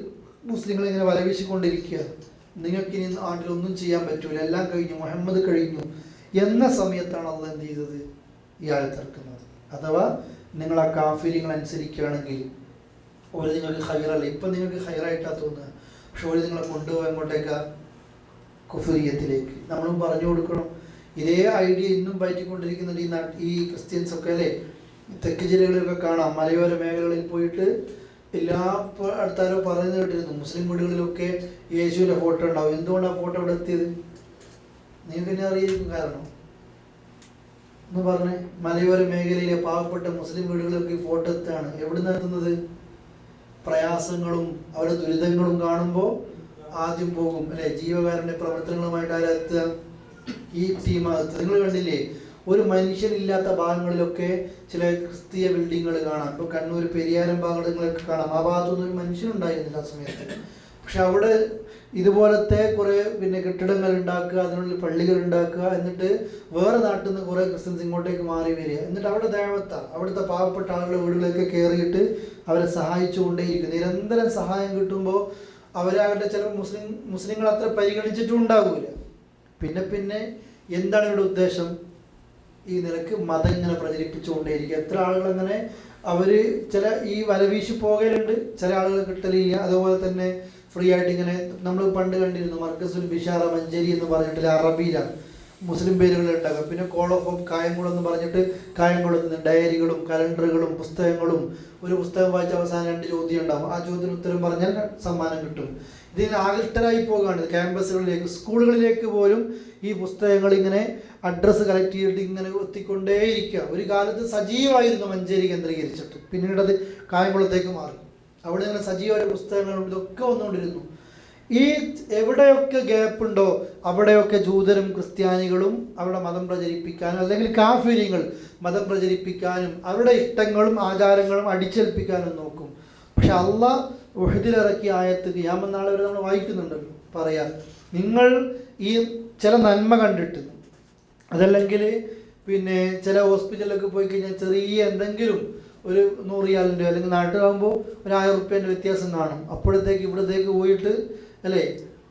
മുസ്ലിങ്ങളെ ഇങ്ങനെ വലവീശിക്കൊണ്ടിരിക്കുക. നിങ്ങൾക്കിനി നാട്ടിലൊന്നും ചെയ്യാൻ പറ്റൂല, എല്ലാം കഴിഞ്ഞു, മുഹമ്മദ് കഴിഞ്ഞു എന്ന സമയത്താണ് അള്ളാഹ് എന്ത് ചെയ്തത്? ഈ ആയത്തിറക്കുന്നത്. അഥവാ നിങ്ങൾ ആ കാഫിര്യങ്ങൾ അനുസരിക്കുകയാണെങ്കിൽ ഒരു നിങ്ങൾക്ക് ഹൈറല്ല. ഇപ്പം നിങ്ങൾക്ക് ഹൈറായിട്ടാണ് തോന്നുക, പക്ഷെ ഒരു നിങ്ങളെ കൊണ്ടുപോകാൻ അങ്ങോട്ടേക്കാ കുഫ്രിയത്തിലേക്ക്. നമ്മളും പറഞ്ഞു കൊടുക്കണം. ഇതേ ഐഡിയ ഇന്നും പയറ്റിക്കൊണ്ടിരിക്കുന്നുണ്ട് ഈ ക്രിസ്ത്യൻസൊക്കെ അല്ലേ. തെക്ക് ജില്ലകളിലൊക്കെ കാണാം, മലയോര മേഖലകളിൽ പോയിട്ട് എല്ലാ അടുത്താരോ പറയുന്നത് കേട്ടിരുന്നു, മുസ്ലിം വീടുകളിലൊക്കെ യേശുവിൻ്റെ ഫോട്ടോ ഉണ്ടാവും. എന്തുകൊണ്ടാണ് ഫോട്ടോ ഇവിടെ എത്തിയത്? നിങ്ങൾക്ക് തന്നെ അറിയായിരിക്കും കാരണം. എന്ന് പറഞ്ഞ് മലയോര മേഖലയിലെ പാവപ്പെട്ട മുസ്ലിം വീടുകളിലൊക്കെ ഫോട്ടോ എത്തുകയാണ്. എവിടെ എത്തുന്നത്? പ്രയാസങ്ങളും അവരുടെ ദുരിതങ്ങളും കാണുമ്പോൾ ആദ്യം പോകും അല്ലെ, ജീവകാരുണ്യ പ്രവർത്തനങ്ങളുമായിട്ട് ആരെത്തുക? ഈ ടീമാകത്ത്. നിങ്ങൾ കണ്ടില്ലേ, ഒരു മനുഷ്യനില്ലാത്ത ഭാഗങ്ങളിലൊക്കെ ചില ക്രിസ്തീയ ബിൽഡിങ്ങുകൾ കാണാം. ഇപ്പോൾ കണ്ണൂർ പെരിയാരം ഭാഗങ്ങളൊക്കെ കാണാം. ആ ഭാഗത്തൊന്നും ഒരു മനുഷ്യനുണ്ടായിരുന്നില്ല ആ സമയത്ത്. പക്ഷെ അവിടെ ഇതുപോലത്തെ കുറേ പിന്നെ കെട്ടിടങ്ങൾ ഉണ്ടാക്കുക, അതിനുള്ളിൽ പള്ളികൾ ഉണ്ടാക്കുക, എന്നിട്ട് വേറെ നാട്ടിൽ നിന്ന് കുറേ ക്രിസ്ത്യൻസ് ഇങ്ങോട്ടേക്ക് മാറി വരിക. എന്നിട്ട് അവിടെ ദേവത്താണ്, അവിടുത്തെ പാവപ്പെട്ട ആളുകളുടെ വീടുകളിലൊക്കെ കയറിയിട്ട് അവരെ സഹായിച്ചുകൊണ്ടേയിരിക്കും. നിരന്തരം സഹായം കിട്ടുമ്പോൾ അവരാകട്ടെ ചില മുസ്ലിങ്ങൾ അത്ര പരിഗണിച്ചിട്ടും ഉണ്ടാകൂല. പിന്നെ എന്താണ് ഇവിടെ ഉദ്ദേശം? ഈ നിലക്ക് മതം ഇങ്ങനെ പ്രചരിപ്പിച്ചുകൊണ്ടേയിരിക്കുക. എത്ര ആളുകൾ അങ്ങനെ അവർ ചില ഈ വലവീശി പോകലുണ്ട്, ചില ആളുകൾ കിട്ടലില്ല. അതുപോലെ തന്നെ ഫ്രീ ആയിട്ട് ഇങ്ങനെ നമ്മൾ പണ്ട് കണ്ടിരുന്നു, മർക്കസുൽ ബിഷാറ മഞ്ചേരി എന്ന് പറഞ്ഞിട്ട് അറബിയിലാണ് മുസ്ലിം പേരുകൾ ഉണ്ടാകുക. പിന്നെ കോൾ ഓഫ് ഓഫ് കായംകുളം എന്ന് പറഞ്ഞിട്ട് കായംകുളത്ത് നിന്ന് ഡയറികളും കലണ്ടറുകളും പുസ്തകങ്ങളും, ഒരു പുസ്തകം വായിച്ച അവസാനം 2 ചോദ്യം ഉണ്ടാകും. ആ ചോദ്യത്തിന് ഉത്തരം പറഞ്ഞാൽ സമ്മാനം കിട്ടും. ഇതിന് ആകൃഷ്ടരായി പോകുകയാണ്. ക്യാമ്പസുകളിലേക്ക്, സ്കൂളുകളിലേക്ക് പോലും ഈ പുസ്തകങ്ങൾ ഇങ്ങനെ അഡ്രസ്സ് കളക്ട് ചെയ്തിട്ട് ഇങ്ങനെ എത്തിക്കൊണ്ടേയിരിക്കുക. ഒരു കാലത്ത് സജീവമായിരുന്നു മഞ്ചേരി കേന്ദ്രീകരിച്ചിട്ട്, പിന്നീട് അത് കായംകുളത്തേക്ക് മാറി. അവിടെ ഇങ്ങനെ സജീവമായ പുസ്തകങ്ങളും ഇതൊക്കെ വന്നുകൊണ്ടിരുന്നു. ഈ എവിടെയൊക്കെ ഗ്യാപ്പ് ഉണ്ടോ അവിടെയൊക്കെ ജൂതരും ക്രിസ്ത്യാനികളും അവരുടെ മതം പ്രചരിപ്പിക്കാനും അല്ലെങ്കിൽ കാഫിര്യങ്ങൾ മതം പ്രചരിപ്പിക്കാനും അവരുടെ ഇഷ്ടങ്ങളും ആചാരങ്ങളും അടിച്ചേൽപ്പിക്കാനും നോക്കും. പക്ഷെ അള്ളാഹ് ഉഹദിലിറക്കിയ ആയത്ത് ഖിയാമത്ത് നാളെ വരെ നമ്മൾ വായിക്കുന്നുണ്ടല്ലോ. പറയാം, നിങ്ങൾ ഈ ചില നന്മ കണ്ടിട്ട്, അതല്ലെങ്കിൽ പിന്നെ ചില ഹോസ്പിറ്റലിലൊക്കെ പോയി കഴിഞ്ഞാൽ ചെറിയ എന്തെങ്കിലും ഒരു 100 റിയാലിൻ്റെ അല്ലെങ്കിൽ നാട്ടിലാകുമ്പോൾ ഒരു 1000 റുപ്യേൻ്റെ വ്യത്യാസം കാണും. അപ്പോഴത്തേക്ക് ഇവിടത്തേക്ക് പോയിട്ട് അല്ലേ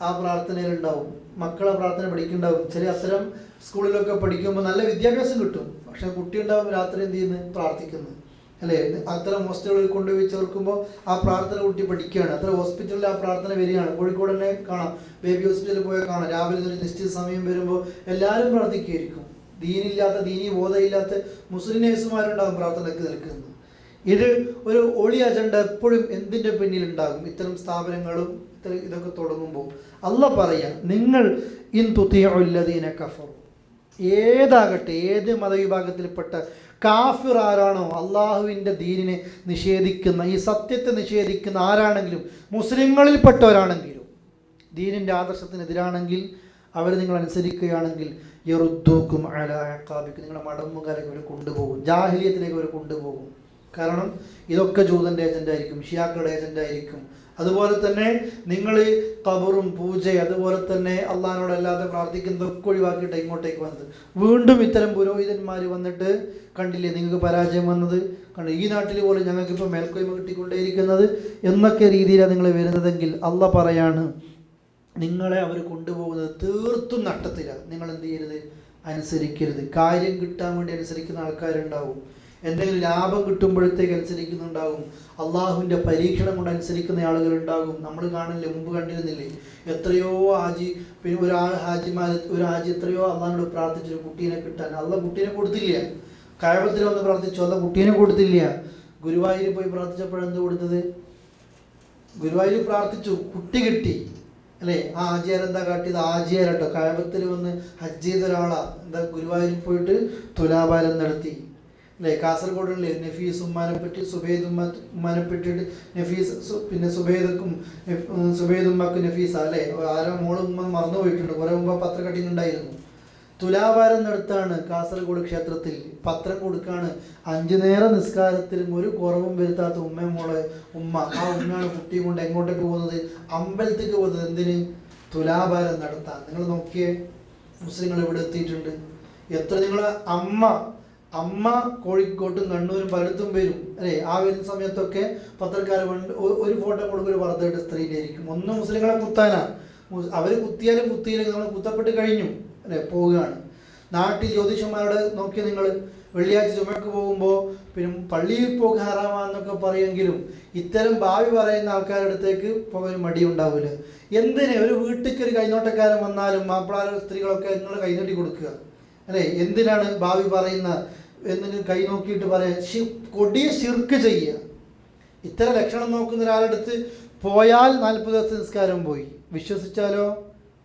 ആ പ്രാർത്ഥനയിലുണ്ടാവും, മക്കളെ പ്രാർത്ഥന പഠിക്കുന്നുണ്ടാവും. ചില അത്തരം സ്കൂളിലൊക്കെ പഠിക്കുമ്പോൾ നല്ല വിദ്യാഭ്യാസം കിട്ടും. പക്ഷെ കുട്ടി ഉണ്ടാവും രാത്രി എന്ത് ചെയ്യുന്നത്, പ്രാർത്ഥിക്കുന്നത് അല്ലേ. അത്തരം ഹോസ്റ്റലുകളിൽ കൊണ്ടുപോയി ചേർക്കുമ്പോൾ ആ പ്രാർത്ഥന കുട്ടി പഠിക്കുകയാണ്. അത്തരം ഹോസ്പിറ്റലിൽ ആ പ്രാർത്ഥന വരികയാണ്. കോഴിക്കോട് തന്നെ കാണാം, ബേബി ഹോസ്പിറ്റലിൽ പോയാൽ കാണാം, രാവിലെ ഒരു നിശ്ചിത സമയം വരുമ്പോൾ എല്ലാവരും പ്രാർത്ഥിക്കുകയായിരിക്കും. ദീനില്ലാത്ത, ദീനി ബോധമില്ലാത്ത മുസ്ലിം നേഴ്സുമാരുണ്ടാകും പ്രാർത്ഥനയ്ക്ക് നിൽക്കുന്നത്. ഇത് ഒരു ഒളി അജണ്ട എപ്പോഴും എന്തിൻ്റെ പിന്നിലുണ്ടാകും? ഇത്തരം സ്ഥാപനങ്ങളും ഇതൊക്കെ തുടങ്ങുമ്പോൾ അള്ളാഹ് പറയാം, നിങ്ങൾ ഇൻ തുതിഉല്ലദീന കഫറു, ഏതാകട്ടെ ഏത് മതവിഭാഗത്തിൽപ്പെട്ട കാഫിർ ആരാണോ, അള്ളാഹുവിൻ്റെ ദീനിനെ നിഷേധിക്കുന്ന, ഈ സത്യത്തെ നിഷേധിക്കുന്ന ആരാണെങ്കിലും, മുസ്ലിങ്ങളിൽപ്പെട്ടവരാണെങ്കിലും, ദീനിൻ്റെ ആദർശത്തിനെതിരാണെങ്കിൽ അവർ നിങ്ങൾ അനുസരിക്കുകയാണെങ്കിൽ യറുദ്ദൂക്കും അലാ അഖാബിക്കും, നിങ്ങളുടെ മടമ്പുകാരേക്ക് അവർ കൊണ്ടുപോകും, ജാഹിലിയത്തിലേക്ക് അവർ കൊണ്ടുപോകും. കാരണം ഇതൊക്കെ ജൂതൻ്റെ ഏജൻ്റായിരിക്കും, ഷിയാക്കളുടെ ഏജൻ്റായിരിക്കും. അതുപോലെ തന്നെ നിങ്ങൾ ഖബറും പൂജ, അതുപോലെ തന്നെ അള്ളാഹിനോടല്ലാതെ പ്രാർത്ഥിക്കുന്നതൊക്കെ ഒഴിവാക്കിയിട്ട് ഇങ്ങോട്ടേക്ക് വന്നത്. വീണ്ടും ഇത്തരം പുരോഹിതന്മാർ വന്നിട്ട് കണ്ടില്ലേ നിങ്ങൾക്ക് പരാജയം വന്നത്, കണ്ടു ഈ നാട്ടിൽ പോലും ഞങ്ങൾക്കിപ്പോൾ മേൽക്കോയ്മ കിട്ടിക്കൊണ്ടേയിരിക്കുന്നത് എന്നൊക്കെ രീതിയിലാണ് നിങ്ങൾ വരുന്നതെങ്കിൽ അള്ളാഹ് പറയാണ്, നിങ്ങളെ അവർ കൊണ്ടുപോകുന്നത് തീർത്തും നഷ്ടത്തിലാണ്. നിങ്ങൾ എന്ത് ചെയ്യരുത്, അനുസരിക്കരുത്. കാര്യം കിട്ടാൻ വേണ്ടി അനുസരിക്കുന്ന ആൾക്കാരുണ്ടാവും, എന്തെങ്കിലും ലാഭം കിട്ടുമ്പോഴത്തേക്ക് അനുസരിക്കുന്നുണ്ടാകും, അള്ളാഹുവിൻ്റെ പരീക്ഷണം കൊണ്ട് അനുസരിക്കുന്ന ആളുകളുണ്ടാകും. നമ്മൾ കാണില്ലേ, മുമ്പ് കണ്ടിരുന്നില്ലേ, എത്രയോ ഹാജി, പിന്നെ ഒരു ഹാജി എത്രയോ അള്ളാഹിനോട് പ്രാർത്ഥിച്ചു കുട്ടീനെ കിട്ടാൻ. അള്ളാഹ് കുട്ടീനെ കൊടുത്തില്ല. കഅബത്തിൽ വന്ന് പ്രാർത്ഥിച്ചു, അള്ളാഹ് കുട്ടീനെ കൊടുത്തില്ല. ഗുരുവായൂർ പോയി പ്രാർത്ഥിച്ചപ്പോഴെന്ത് കൊടുത്തത്? ഗുരുവായൂർ പ്രാർത്ഥിച്ചു, കുട്ടി കിട്ടി അല്ലേ. ആ ഹാജിയാർ എന്താ കാട്ടിയത്? ഹാജിയാരട്ടോ, കഅബത്തിൽ വന്ന് ഹജ്ജ് ചെയ്ത ഒരാളാ, എന്താ ഗുരുവായൂരിൽ പോയിട്ട് തുലാഭാരം നടത്തി അല്ലേ. കാസർഗോഡല്ലേ നഫീസ് ഉമ്മാനെ പറ്റി, സുബൈദ് ഉമ്മാനെ പറ്റിയിട്ട് നഫീസ്, പിന്നെ സുബൈദ് ഉമ്മക്ക് നഫീസ അല്ലേ, ആരോ മോള് ഉമ്മ മറന്നു പോയിട്ടുണ്ട്. കുറേ മുമ്പ് പത്രം കട്ടിങ് ഉണ്ടായിരുന്നു. തുലാഭാരം നടത്താണ് കാസർഗോഡ് ക്ഷേത്രത്തിൽ, പത്രം കൊടുക്കാണ്. 5 നേരം നിസ്കാരത്തിലും ഒരു കുറവും വരുത്താത്ത മോളെ ഉമ്മ, ആ ഉമ്മയാണ് കുട്ടിയും കൊണ്ട് എങ്ങോട്ടേക്ക് പോകുന്നത്? അമ്പലത്തേക്ക് പോകുന്നത്. എന്തിന്? തുലാഭാരം നടത്താൻ. നിങ്ങൾ നോക്കിയേ, മുസ്ലിങ്ങൾ ഇവിടെ എത്തിയിട്ടുണ്ട്. എത്ര നിങ്ങൾ അമ്മ കോഴിക്കോട്ടും കണ്ണൂരും പലയിടത്തും വരും അല്ലേ. ആ വരുന്ന സമയത്തൊക്കെ പത്രക്കാർ ഒരു ഫോട്ടോ കൊടുക്കുക, ഒരു വർദ്ധയുടെ സ്ത്രീയിലായിരിക്കും. ഒന്നും മുസ്ലിങ്ങളെ കുത്താനാ, അവർ കുത്തിയാലും കുത്തിയില്ലെങ്കിൽ നമ്മൾ കുത്തപ്പെട്ട് കഴിഞ്ഞു അല്ലേ, പോവുകയാണ്. നാട്ടിൽ ജ്യോതിഷന്മാരുടെ നോക്കിയാൽ നിങ്ങൾ വെള്ളിയാഴ്ച ചുമക്ക് പോകുമ്പോൾ പിന്നെ പള്ളിയിൽ പോക്ക് ഹറാമാന്നൊക്കെ പറയുമെങ്കിലും ഇത്തരം ഭാവി പറയുന്ന ആൾക്കാരുടെ അടുത്തേക്ക് പോകാൻ മടി ഉണ്ടാവില്ല. എന്തിന്? ഒരു വീട്ടിലേക്ക് ഒരു കൈനോട്ടക്കാരൻ വന്നാലും മാപ്പിളാര സ്ത്രീകളൊക്കെ നിങ്ങൾ കൈനീട്ടി കൊടുക്കുക അല്ലേ. എന്തിനാണ് ഭാവി പറയുന്ന എന്നിട്ട് കൈ നോക്കിയിട്ട് പറയാൻ? കൊടിയ ശിർക്ക് ചെയ്യുക. ഇത്തരം ലക്ഷണം നോക്കുന്ന ഒരാളെടുത്ത് പോയാൽ 40 ദിവസത്തെ നിസ്കാരം പോയി, വിശ്വസിച്ചാലോ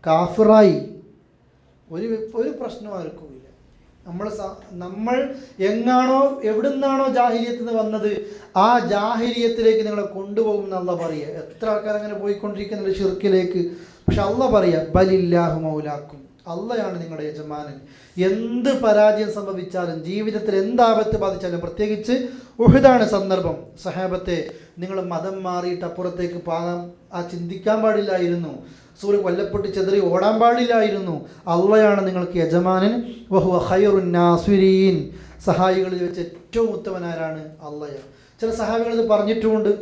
കാഫിറായി. ഒരു പ്രശ്നം ആർക്കും ഇല്ല. നമ്മൾ എങ്ങാണോ എവിടുന്നാണോ ജാഹിലിയത്തിൽ നിന്ന് വന്നത് ആ ജാഹിലിയത്തിലേക്ക് നിങ്ങളെ കൊണ്ടുപോകും എന്നല്ല പറയുക. എത്ര ആൾക്കാർ അങ്ങനെ പോയിക്കൊണ്ടിരിക്കുന്നുണ്ട് ഷിർക്കിലേക്ക്. പക്ഷെ അള്ളാഹ് പറയുക, ബലില്ലാഹു മൗലാക്കും, അള്ളയാണ് നിങ്ങളുടെ യജമാനൻ. എന്ത് പരാജയം സംഭവിച്ചാലും, ജീവിതത്തിൽ എന്താപത്ത് ബാധിച്ചാലും, പ്രത്യേകിച്ച് ഉഹുദാണ് സന്ദർഭം. സഹാബത്തെ, നിങ്ങൾ മതം മാറിയിട്ട് അപ്പുറത്തേക്ക് പോകാൻ ചിന്തിക്കാൻ പാടില്ലായിരുന്നു. സൂര്യ കൊല്ലപ്പെട്ട് ചെതറി ഓടാൻ പാടില്ലായിരുന്നു. അള്ളയാണ് നിങ്ങൾക്ക് യജമാനൻ. വഹുവ ഖൈറുൻ നാസിരീൻ, സഹായികളിൽ വെച്ച് ഏറ്റവും ഉത്തമനാരാണ്? അള്ളയാണ്. ചില സഹാബികൾ ഇത് പറഞ്ഞിട്ടുമുണ്ട്.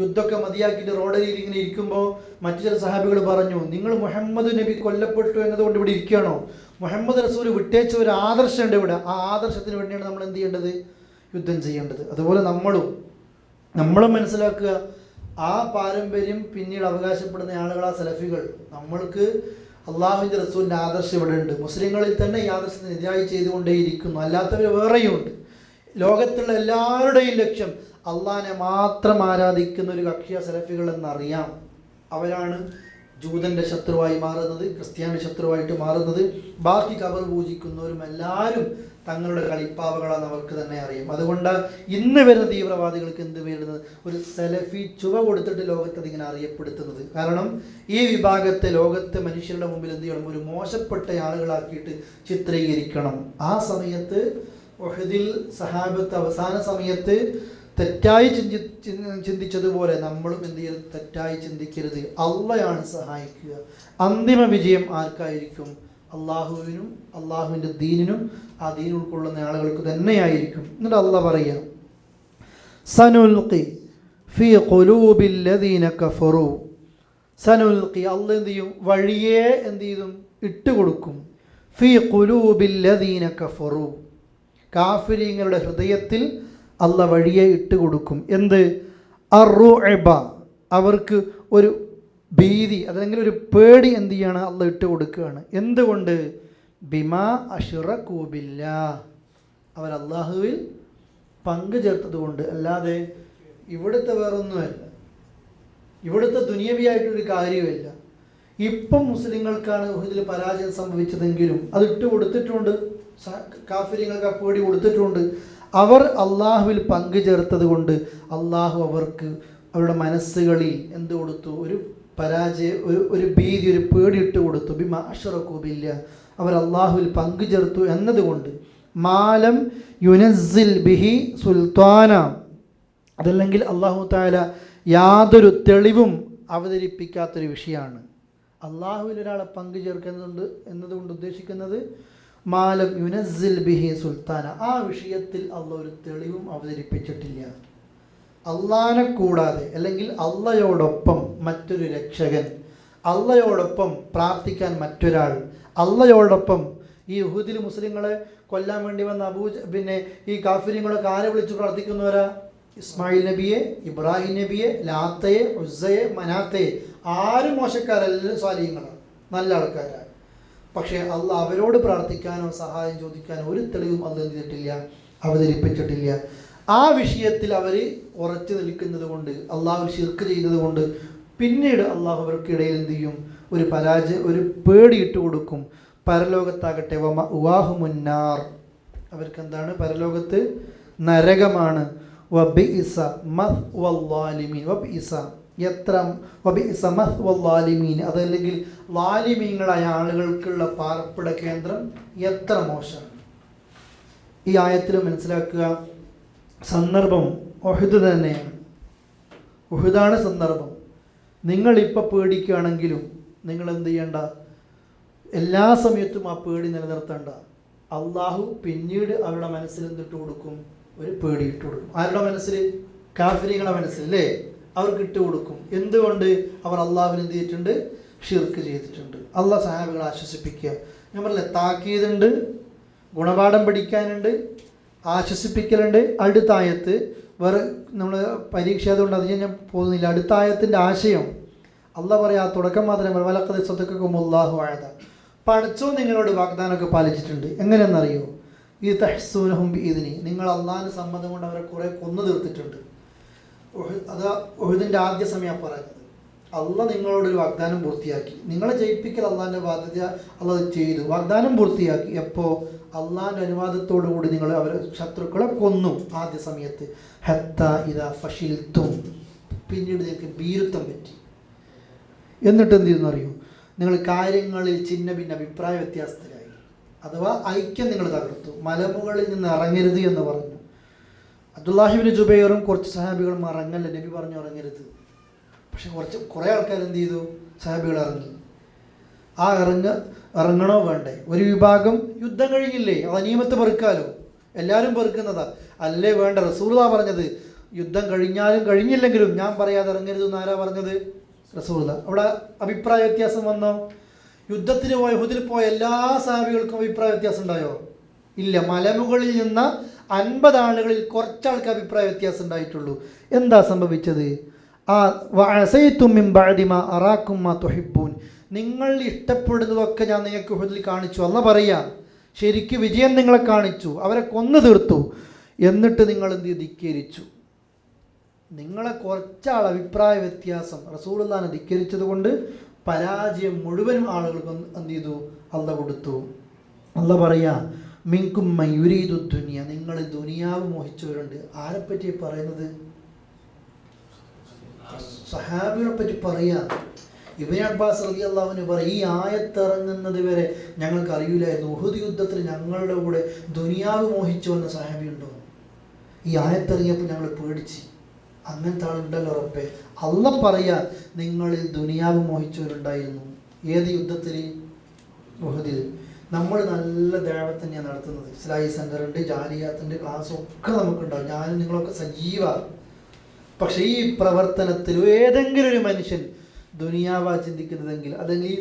യുദ്ധമൊക്കെ മതിയാക്കിയിട്ട് റോഡരിയിൽ ഇങ്ങനെ ഇരിക്കുമ്പോൾ മറ്റു ചില സഹാബികൾ പറഞ്ഞു, നിങ്ങൾ മുഹമ്മദ് നബി കൊല്ലപ്പെട്ടു എന്നതുകൊണ്ട് ഇവിടെ ഇരിക്കുകയാണോ? മുഹമ്മദ് റസൂൽ വിട്ടേച്ച ഒരു ആദർശമുണ്ട് ഇവിടെ. ആ ആദർശത്തിന് വേണ്ടിയാണ് നമ്മൾ എന്ത് ചെയ്യേണ്ടത്? യുദ്ധം ചെയ്യേണ്ടത്. അതുപോലെ നമ്മളും മനസ്സിലാക്കുക, ആ പാരമ്പര്യം പിന്നീട് അവകാശപ്പെടുന്ന ആളുകളാ സലഫികൾ. നമ്മൾക്ക് അള്ളാഹുവിൻ്റെ റസൂലിൻ്റെ ആദർശം ഇവിടെ ഉണ്ട്. മുസ്ലിങ്ങളിൽ തന്നെ ഈ ആദർശത്തിന് എതിരായി ചെയ്തുകൊണ്ടേയിരിക്കുന്നു, അല്ലാത്തവർ വേറെയും ഉണ്ട്. ലോകത്തുള്ള എല്ലാവരുടെയും ലക്ഷ്യം അള്ളാഹിനെ മാത്രം ആരാധിക്കുന്ന ഒരു കക്ഷിയ സലഫികൾ എന്നറിയാം. അവരാണ് ജൂതൻ്റെ ശത്രുവായി മാറുന്നത്, ക്രിസ്ത്യാനി ശത്രുവായിട്ട് മാറുന്നത്. ബാക്കി ഖബർ പൂജിക്കുന്നവരും എല്ലാവരും തങ്ങളുടെ കളിപ്പാവകളാണ് അവർക്ക് തന്നെ അറിയും. അതുകൊണ്ട് ഇന്ന് വരുന്ന തീവ്രവാദികൾക്ക് എന്ത് വരുന്നത്, ഒരു സെലഫി ചുവ കൊടുത്തിട്ട് ലോകത്ത് അതിങ്ങനെ അറിയപ്പെടുത്തുന്നത്. കാരണം ഈ വിഭാഗത്തെ ലോകത്തെ മനുഷ്യരുടെ മുമ്പിൽ എന്ത് ചെയ്യണം, ഒരു മോശപ്പെട്ട ആളുകളാക്കിയിട്ട് ചിത്രീകരിക്കണം. ആ സമയത്ത് ഉഹദിൽ സഹാബത്ത് അവസാന സമയത്ത് തെറ്റായി ചിന്തിച്ചതുപോലെ നമ്മളും എന്ത് ചെയ്യരുത്, തെറ്റായി ചിന്തിക്കരുത്. അള്ളയാണ് സഹായിക്കുക. അന്തിമ വിജയം ആർക്കായിരിക്കും? അള്ളാഹുവിനും അള്ളാഹുവിൻ്റെ ദീനിനും ആ ദീൻ ഉൾക്കൊള്ളുന്ന ആളുകൾക്ക് തന്നെയായിരിക്കും. എന്നിട്ട് അള്ളാഹ് പറയാം, സനുൽഖി ഫീ ഖുലൂബിൽ ലദീന കഫറു. സനുൽഖി, അള്ളാഹ് എന്ത് ചെയ്യും, വഴിയെ എന്ത് ചെയ്തും ഇട്ടുകൊടുക്കും. ഫീ ഖുലൂബിൽ ലദീന കഫറു, കാഫിരീങ്ങളുടെ ഹൃദയത്തിൽ അള്ളാഹ് വഴിയെ ഇട്ടുകൊടുക്കും. എന്ത്? അർറുഅബ, അവർക്ക് ഒരു ഭീതി അതല്ലെങ്കിൽ ഒരു പേടി എന്ത് ചെയ്യാണ്, അള്ളാഹ് ഇട്ട് കൊടുക്കുകയാണ്. എന്തുകൊണ്ട്? ബിമാ അശ്റകൂ ബില്ലാഹ്, അവർ അള്ളാഹുവിൽ പങ്കു ചേർത്തത് കൊണ്ട്. അല്ലാതെ ഇവിടുത്തെ വേറൊന്നുമല്ല, ഇവിടുത്തെ ദുനിയവിയായിട്ടൊരു കാര്യമില്ല. ഇപ്പം മുസ്ലിങ്ങൾക്കാണ് ഉഹദിൽ പരാജയം സംഭവിച്ചതെങ്കിലും അത് ഇട്ട് കൊടുത്തിട്ടുണ്ട്, കാഫിര്യങ്ങൾക്ക് ആ പേടി കൊടുത്തിട്ടുണ്ട്. അവർ അള്ളാഹുവിൽ പങ്കു ചേർത്തത് കൊണ്ട് അള്ളാഹു അവർക്ക് അവരുടെ മനസ്സുകളിൽ എന്ത് കൊടുത്തു, ഒരു പരാജയം, ഒരു ഭീതി, ഒരു പേടി ഇട്ട് കൊടുത്തു. ബിമാ അശ്റകൂ ബില്ലാഹ്, അവർ അള്ളാഹുവിൽ പങ്കു ചേർത്തു എന്നതുകൊണ്ട്. മാലം യുനസ്സിൽ ബിഹി സുൽത്താന, അതല്ലെങ്കിൽ അള്ളാഹു തആല യാതൊരു തെളിവും അവതരിപ്പിക്കാത്തൊരു വിഷയമാണ്. അള്ളാഹുവിൽ ഒരാളെ പങ്കു ചേർക്കുന്നുണ്ട് എന്നതുകൊണ്ട് ഉദ്ദേശിക്കുന്നത് മാലം യുനസ്സിൽ ബിഹി സുൽത്താന, ആ വിഷയത്തിൽ അള്ളാഹ് ഒരു തെളിവും അവതരിപ്പിച്ചിട്ടില്ല. അള്ളാഹിനെ കൂടാതെ അല്ലെങ്കിൽ അള്ളയോടൊപ്പം മറ്റൊരു രക്ഷകൻ, അള്ളയോടൊപ്പം പ്രാർത്ഥിക്കാൻ മറ്റൊരാൾ, അള്ളയോടൊപ്പം ഈ ഉഹദിൽ മുസ്ലിങ്ങളെ കൊല്ലാൻ വേണ്ടി വന്ന ഈ കാഫിര്യങ്ങളൊക്കെ ആരെ വിളിച്ച് പ്രാർത്ഥിക്കുന്നവരാ? ഇസ്മായിൽ നബിയെ, ഇബ്രാഹിം നബിയെ, ലാത്തയെ, ഉസ്സയെ, മനാത്തയെ. ആരും മോശക്കാരല്ല, സ്വാലിഹ്യങ്ങളാണ്, നല്ല ആൾക്കാരാണ്. പക്ഷേ അള്ളാഹ് അവരോട് പ്രാർത്ഥിക്കാനോ സഹായം ചോദിക്കാനോ ഒരു തെളിവും അള്ളാഹ് ചെയ്തിട്ടില്ല, അവതരിപ്പിച്ചിട്ടില്ല. ആ വിഷയത്തിൽ അവർ ഉറച്ചു നിൽക്കുന്നത് കൊണ്ട്, അള്ളാഹു ശിർക്ക് ചെയ്യുന്നത് കൊണ്ട് പിന്നീട് അള്ളാഹു അവർക്കിടയിൽ എന്ത് ചെയ്യും, ഒരു പരാജയം, ഒരു പേടിയിട്ട് കൊടുക്കും. പരലോകത്താകട്ടെ വമഅ്വാഹു മുന്നാർ, അവർക്ക് എന്താണ്, പരലോകത്ത് നരകമാണ്. വബിഇസ മത്വൽ-ളാലിമീൻ, വബിഇസ എത്ര, വബിഇസ മത്വൽ-ളാലിമീൻ, അതല്ലെങ്കിൽ ളാലിമീങ്ങളായ ആളുകൾക്കുള്ള പാർപ്പിട കേന്ദ്രം എത്ര മോശമാണ്. ഈ ആയത്തിൽ മനസ്സിലാക്കുക, സന്ദർഭം ഉഹദ് തന്നെയാണ്. ഉഹദാണ് സന്ദർഭം. നിങ്ങളിപ്പോൾ പേടിക്കുകയാണെങ്കിലും നിങ്ങൾ എന്ത് ചെയ്യണ്ട, എല്ലാ സമയത്തും ആ പേടി നിലനിർത്തേണ്ട. അള്ളാഹു പിന്നീട് അവരുടെ മനസ്സിൽ എന്തിട്ട് കൊടുക്കും, ഒരു പേടി ഇട്ട് കൊടുക്കും. ആരുടെ മനസ്സിൽ? കാഫിരീങ്ങളുടെ മനസ്സിൽ അല്ലേ, അവർക്ക് ഇട്ട് കൊടുക്കും. എന്തുകൊണ്ട്? അവർ അള്ളാഹുവിന് എന്ത് ചെയ്തിട്ടുണ്ട്, ഷിർക്ക് ചെയ്തിട്ടുണ്ട്. അള്ളാഹ് സഹാബികളെ ആശ്വസിപ്പിക്കുക. ഞാൻ പറഞ്ഞില്ലേ, താക്കീതുണ്ട്, ഗുണപാഠം പഠിക്കാനുണ്ട്, ആശ്വസിപ്പിക്കലുണ്ട്. അടുത്ത ആയത്ത് വേറെ നമ്മൾ പരീക്ഷ ആയതുകൊണ്ട് അത് ഞാൻ പോകുന്നില്ല. അടുത്ത ആയത്തിൻ്റെ ആശയം അള്ളാഹ് പറയാ, തുടക്കം മാത്രമേ വലഖദ് സദഖകുമുല്ലാഹു വഅദ, പടച്ചോ നിങ്ങളോട് വാഗ്ദാനമൊക്കെ പാലിച്ചിട്ടുണ്ട്. എങ്ങനെയെന്നറിയോ? ഈ തഹ്സൂനഹും ബിഇദ്നി, നിങ്ങൾ അള്ളാഹിൻ്റെ സമ്മതം കൊണ്ട് അവരെ കുറേ കൊന്നു തീർത്തിട്ടുണ്ട്. അതാ ഉഹദിൻ്റെ ആദ്യ സമയം പറയുന്നത്. അള്ളാഹ് നിങ്ങളോടൊരു വാഗ്ദാനം പൂർത്തിയാക്കി. നിങ്ങളെ ജയിപ്പിക്കൽ അള്ളാഹിൻ്റെ ബാധ്യത അള്ളാഹ് ചെയ്തു, വാഗ്ദാനം പൂർത്തിയാക്കി. എപ്പോൾ? അള്ളാഹിൻ്റെ അനുവാദത്തോടു കൂടി നിങ്ങൾ അവരെ ശത്രുക്കളെ കൊന്നു ആദ്യ സമയത്ത്. ഹത്ത ഇദാ ഫശിൽതും, പിന്നീട് നിങ്ങൾക്ക് ഭീരുത്വം പറ്റി. എന്നിട്ട് എന്ത് ചെയ്യുന്നു അറിയോ? നിങ്ങൾ കാര്യങ്ങളിൽ ചിന്ന ഭിന്ന അഭിപ്രായ വ്യത്യാസത്തിലായി, അഥവാ ഐക്യം നിങ്ങൾ തകർത്തു. മലമുകളിൽ നിന്ന് ഇറങ്ങരുത് എന്ന് പറഞ്ഞു. അബ്ദുല്ലാഹിബ്നു ജുബൈറും കുറച്ച് സഹാബികളും ഇറങ്ങല്ല, നബി പറഞ്ഞു ഇറങ്ങരുത്. പക്ഷെ കുറേ ആൾക്കാർ എന്ത് ചെയ്തു? സഹാബികൾ ഇറങ്ങി. ആ ഇറങ്ങണോ വേണ്ടേ? ഒരു വിഭാഗം യുദ്ധം കഴിഞ്ഞില്ലേ, ഗനീമത്ത് പെറുക്കാലോ, എല്ലാവരും പെറുക്കുന്നതാ അല്ലേ വേണ്ട. റസൂലുള്ളാഹ് പറഞ്ഞത് യുദ്ധം കഴിഞ്ഞാലും കഴിഞ്ഞില്ലെങ്കിലും ഞാൻ പറയാതെ ഇറങ്ങരുതെന്ന് ആരാ പറഞ്ഞത്? റസൂലുള്ളാഹ്. അവിടെ അഭിപ്രായ വ്യത്യാസം വന്നോ? യുദ്ധത്തിന് പോയ ഉഹദിൽ പോയ എല്ലാ സഹാബികൾക്കും അഭിപ്രായ വ്യത്യാസം ഉണ്ടായോ? ഇല്ല. മലമുകളിൽ നിന്ന 50 ആളുകളിൽ കുറച്ചാൾക്ക് അഭിപ്രായ വ്യത്യാസം ഉണ്ടായിട്ടുള്ളൂ. എന്താ സംഭവിച്ചത്? വഅസൈതും മിൻ ബഅദി മാ അറാകും മാ തുഹിബ്ബൂൻ, നിങ്ങൾ ഇഷ്ടപ്പെടുന്നതൊക്കെ ഞാൻ നിങ്ങൾക്ക് ഉഹദിൽ കാണിച്ചു. അല്ലാഹ് പറയാ, ശരിക്ക് വിജയം നിങ്ങളെ കാണിച്ചു, അവരെ കൊന്നു തീർത്തു. എന്നിട്ട് നിങ്ങൾ എന്ത് ധിക്കരിച്ചു? നിങ്ങളെ കുറച്ചാൾ അഭിപ്രായ വ്യത്യാസം റസൂലുള്ളാഹിനെ ധിക്കരിച്ചത് കൊണ്ട് പരാജയം മുഴുവനും ആളുകൾക്ക് എന്ത് ചെയ്തു? അള്ളാഹ് കൊടുത്തു. അള്ളാഹ് പറയാ, മിൻകും മൻ യുരീദു ദുനിയ, നിങ്ങൾ ദുനിയാവ് മോഹിച്ചവരുണ്ട്. ആരെപ്പറ്റി പറയുന്നത്? സഹാബികളെ പറ്റി പറയാ. ഇബ്നു അബ്ബാസ് റളിയല്ലാഹു അൻഹു പറയും, ഈ ആയത്തിറങ്ങുന്നത് വരെ ഞങ്ങൾക്ക് അറിയില്ലായിരുന്നു ഉഹുദ് യുദ്ധത്തിൽ ഞങ്ങളുടെ കൂടെ ദുനിയാവ് മോഹിച്ചു വന്ന സഹാബി ഉണ്ടോ. ഈ ആയത്തിറങ്ങിയപ്പോൾ ഞങ്ങൾ പേടിച്ച്. അങ്ങനത്തെ ആളുണ്ടല്ലോ റബ്ബേ. അല്ലാഹ് പറയാ, നിങ്ങളിൽ ദുനിയാവ് മോഹിച്ചവരുണ്ടായിരുന്നു. ഏത് യുദ്ധത്തിൽ? ഉഹുദിൽ. നമ്മൾ നല്ല ദഅവത്ത് തന്നെയാണ് നടത്തുന്നത്. ഇസ്ലാഹി സെൻ്ററുണ്ട്, ജാലിയാത്തിൻ്റെ ക്ലാസ്സൊക്കെ നമുക്കുണ്ടാവും. ഞാനും നിങ്ങളൊക്കെ സജീവ. പക്ഷേ ഈ പ്രവർത്തനത്തിൽ ഏതെങ്കിലും ഒരു മനുഷ്യൻ ദുനിയാവാ ചിന്തിക്കുന്നതെങ്കിൽ, അല്ലെങ്കിൽ